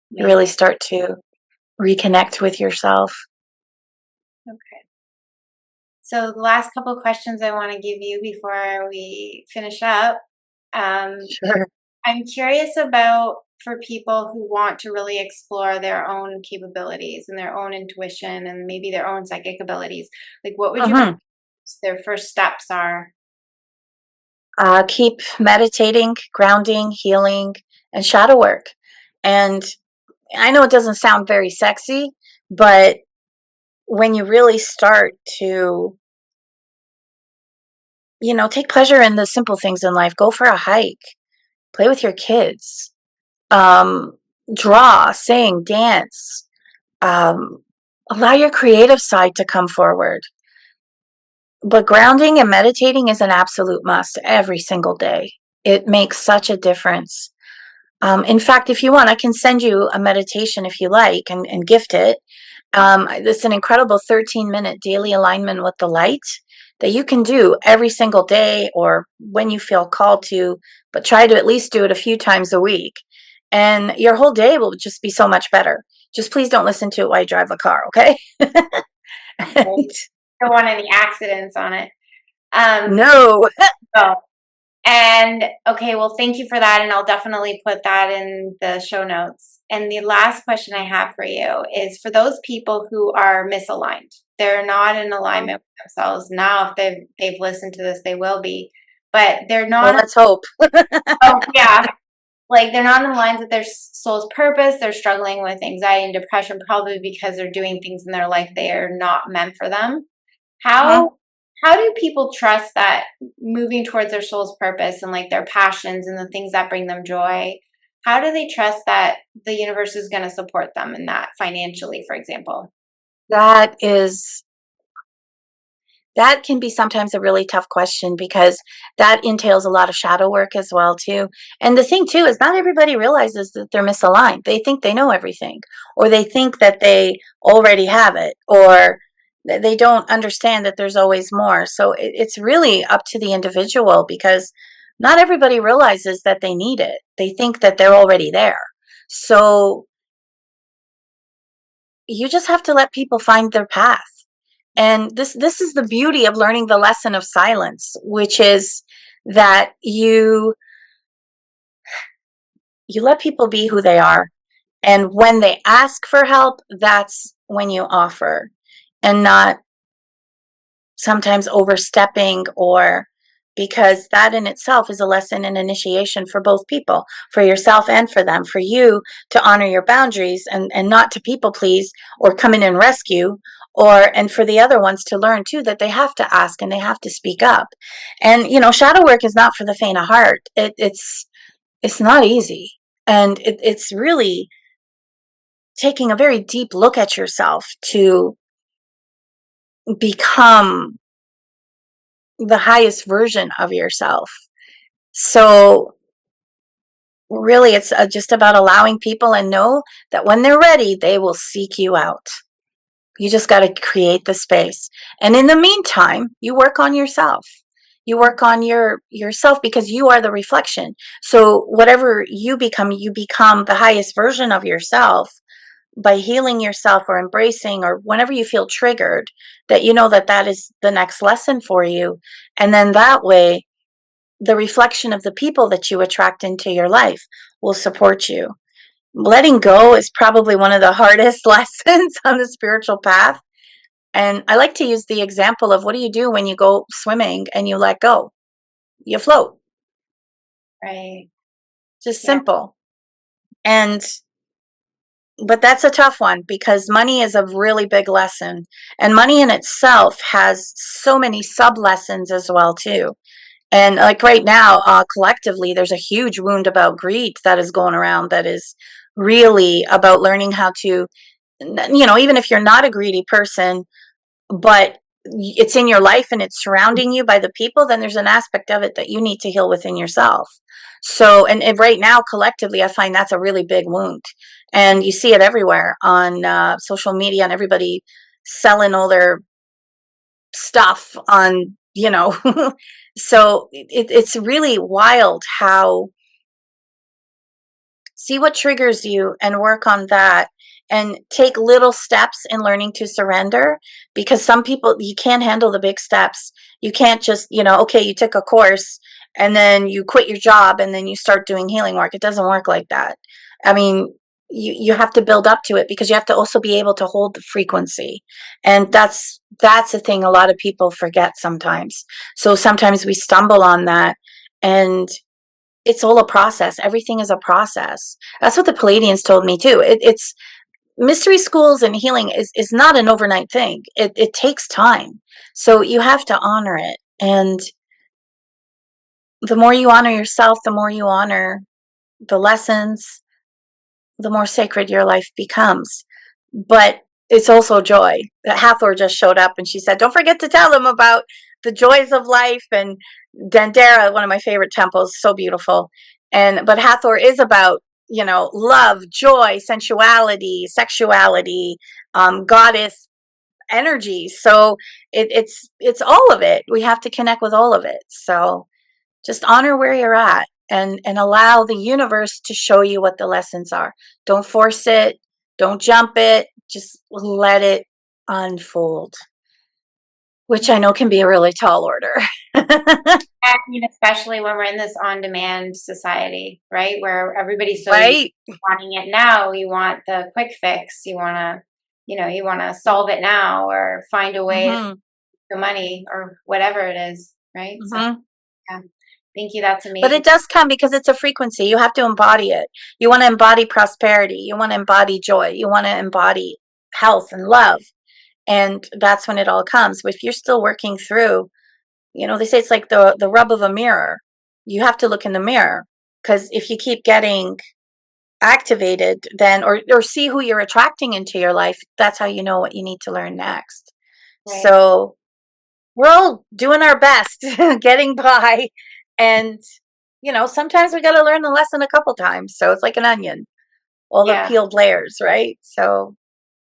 you really start to reconnect with yourself. Okay. So the last couple of questions I want to give you before we finish up. Sure. I'm curious about for people who want to really explore their own capabilities and their own intuition and maybe their own psychic abilities. Like, what would you Mhm. their first steps are? Keep meditating, grounding, healing, and shadow work. And I know it doesn't sound very sexy, but when you really start to, take pleasure in the simple things in life, go for a hike, play with your kids, um, draw, sing, dance, um, allow your creative side to come forward. But grounding and meditating is an absolute must every single day. It makes such a difference. In fact, if you want, I can send you a meditation if you like and gift it. It's an incredible 13-minute daily alignment with the light that you can do every single day or when you feel called to, but try to at least do it a few times a week. And your whole day will just be so much better. Just please don't listen to it while you drive a car, okay? Right? Don't want any accidents on it. No. Oh, and okay, well, thank you for that. And I'll definitely put that in the show notes. And the last question I have for you is for those people who are misaligned. They're not in alignment with themselves. Now, if they've listened to this, they will be. But they're Well, not, let's hope. oh yeah, like they're not in line with their soul's purpose. They're struggling with anxiety and depression, probably because they're doing things in their life they are not meant for them. Mhm. How do people trust that moving towards their soul's purpose and like their passions and the things that bring them joy? How do they trust that the universe is going to support them in that financially, for example? That is that can be sometimes a really tough question because that entails a lot of shadow work as well too. And the thing too is not everybody realizes that they're misaligned. They think they know everything, or they think that they already have it, or they don't understand that there's always more. So it's really up to the individual because not everybody realizes that they need it. They think that they're already there. So you just have to let people find their path. And this is the beauty of learning the lesson of silence, which is that you let people be who they are, and when they ask for help, that's when you offer, and not sometimes overstepping, or because that in itself is a lesson in initiation for both people, for yourself and for them, for you to honor your boundaries and not to people please or come in and rescue, or and for the other ones to learn too that they have to ask and they have to speak up. And shadow work is not for the faint of heart. It's not easy, and it's really taking a very deep look at yourself to become the highest version of yourself. So really, it's just about allowing people and know that when they're ready, they will seek you out. You just got to create the space. And in the meantime, you work on yourself. You work on yourself, because you are the reflection. So whatever you become the highest version of yourself by healing yourself or embracing, or whenever you feel triggered, that you know that that is the next lesson for you. And then that way, the reflection of the people that you attract into your life will support you. Letting go is probably one of the hardest lessons on the spiritual path. And I like to use the example of, what do you do when you go swimming and you let go? You float. Right. Just simple. And but that's a tough one, because money is a really big lesson, and money in itself has so many sub lessons as well too. And like right now, collectively, there's a huge wound about greed that is going around, that is really about learning how to, even if you're not a greedy person, but it's in your life and it's surrounding you by the people, then there's an aspect of it that you need to heal within yourself. So, and right now, collectively, I find that's a really big wound. And you see it everywhere on social media, and everybody selling all their stuff on, so it's really wild how, see what triggers you and work on that, and take little steps in learning to surrender, because some people, you can't handle the big steps. You can't just, okay, you took a course and then you quit your job and then you start doing healing work. It doesn't work like that. I mean, you have to build up to it, because you have to also be able to hold the frequency. And that's a thing a lot of people forget sometimes. So sometimes we stumble on that, and it's all a process. Everything is a process. That's what the Palladians told me too. It's mystery schools and healing is not an overnight thing. It takes time. So you have to honor it. And the more you honor yourself, the more you honor the lessons, the more sacred your life becomes. But it's also joy. Hathor just showed up and she said, don't forget to tell them about the joys of life. And Dandara, one of my favorite temples, so beautiful. But Hathor is about, love, joy, sensuality, sexuality, goddess energy. So it's all of it. We have to connect with all of it. So just honor where you're at, and allow the universe to show you what the lessons are. Don't force it. Don't jump it. Just let it unfold, which I know can be a really tall order. I mean, especially when we're in this on-demand society, right? Where everybody's so Right? wanting it now. You want the quick fix. You want to, you want to solve it now, or find a way to Mm-hmm. make the money, or whatever it is, right? So, Mm-hmm. yeah. Thank you. That's But amazing. it does come because it's a frequency. You have to embody it. You want to embody prosperity. You want to embody joy. You want to embody health and love. And that's when it all comes. If you're still working through, they say it's like the rub of a mirror. You have to look in the mirror, because if you keep getting activated, then, or see who you're attracting into your life, that's how you know what you need to learn next. Right. So we're all doing our best, getting by. And, sometimes we got to learn the lesson a couple times. So it's like an onion, all the Yeah, peeled layers, right? So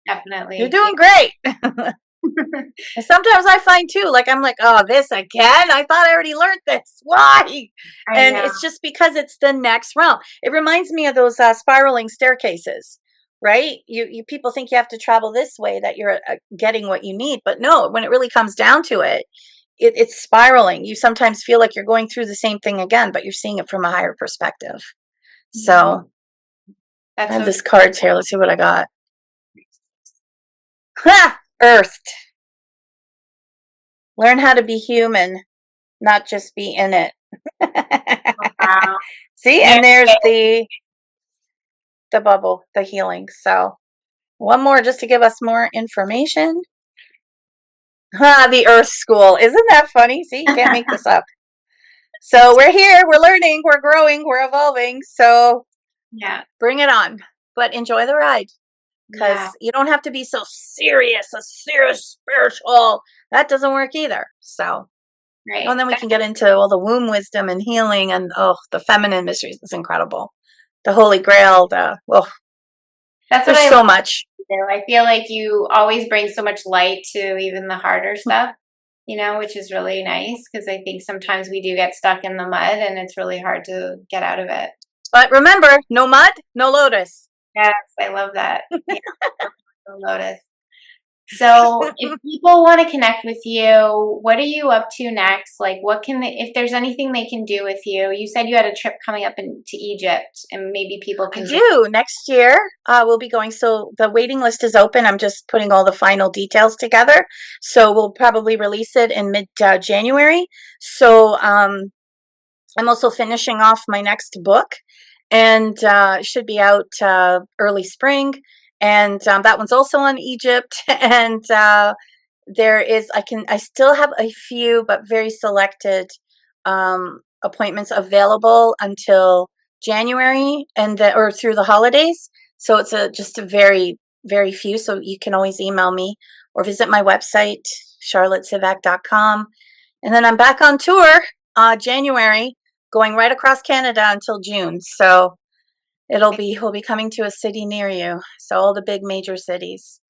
you're definitely. doing great. And sometimes I find too, like, I'm like, oh, this again? I thought I already learned this. Why? I And know. it's just because it's the next realm. It reminds me of those spiraling staircases, right? You people think you have to travel this way, that you're getting what you need, but no. When it really comes down to it, it's spiraling. You sometimes feel like you're going through the same thing again, but you're seeing it from a higher perspective. Yeah, So I that's have so this cards here. Let's see what I got. Ha! Earth. Learn how to be human, not just be in it. wow. See, Yeah. and there's the bubble, the healing. So one more just to give us more information. The Earth School. Isn't that funny? See, you can't make this up. So we're here, we're learning, we're growing, we're evolving. So Yeah. bring it on. But enjoy the ride, Yeah. because you don't have to be so serious, a serious spiritual. That doesn't work either. So, Right. and then we can get into all the womb wisdom and healing, and the feminine mysteries. It's incredible. The Holy Grail. Well, That's what there's I so much. too. I feel like you always bring so much light to even the harder stuff, which is really nice because I think sometimes we do get stuck in the mud and it's really hard to get out of it. But remember, no mud, no lotus. Yes, I love that. Yeah, no lotus. So if people want to connect with you, what are you up to next? Like if there's anything they can do with you? You said you had a trip coming up into Egypt and maybe people I can do. Next year, we'll be going. So the waiting list is open. I'm just putting all the final details together. So we'll probably release it in mid January. So I'm also finishing off my next book, and it should be out early spring. And that one's also on Egypt. And I still have a few, but very selected appointments available until January or through the holidays. So it's just a very, very few. So you can always email me or visit my website, charlotteszivak.com. And then I'm back on tour January, going right across Canada until June. So we'll be coming to a city near you. So all the big major cities.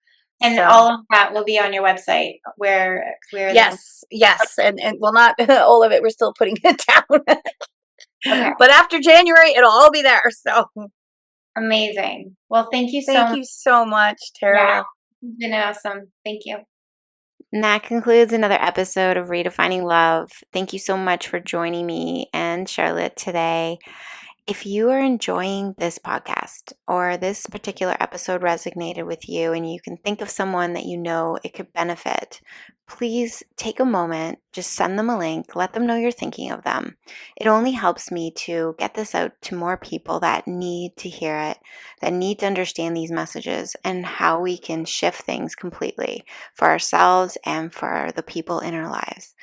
And So all of that will be on your website where yes, and well, not all of it. We're still putting it down. Okay. But after January, it'll all be there. So amazing. Well, thank you thank you so much, Tara. Yeah, it's been awesome. Thank you. And that concludes another episode of Redefining Love. Thank you so much for joining me and Charlotte today. If you are enjoying this podcast or this particular episode resonated with you and you can think of someone that you know it could benefit, please take a moment, just send them a link, let them know you're thinking of them. It only helps me to get this out to more people that need to hear it, that need to understand these messages and how we can shift things completely for ourselves and for the people in our lives.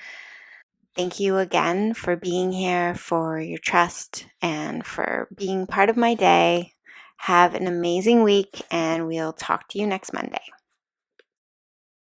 Thank you again for being here, for your trust, and for being part of my day. Have an amazing week, and we'll talk to you next Monday.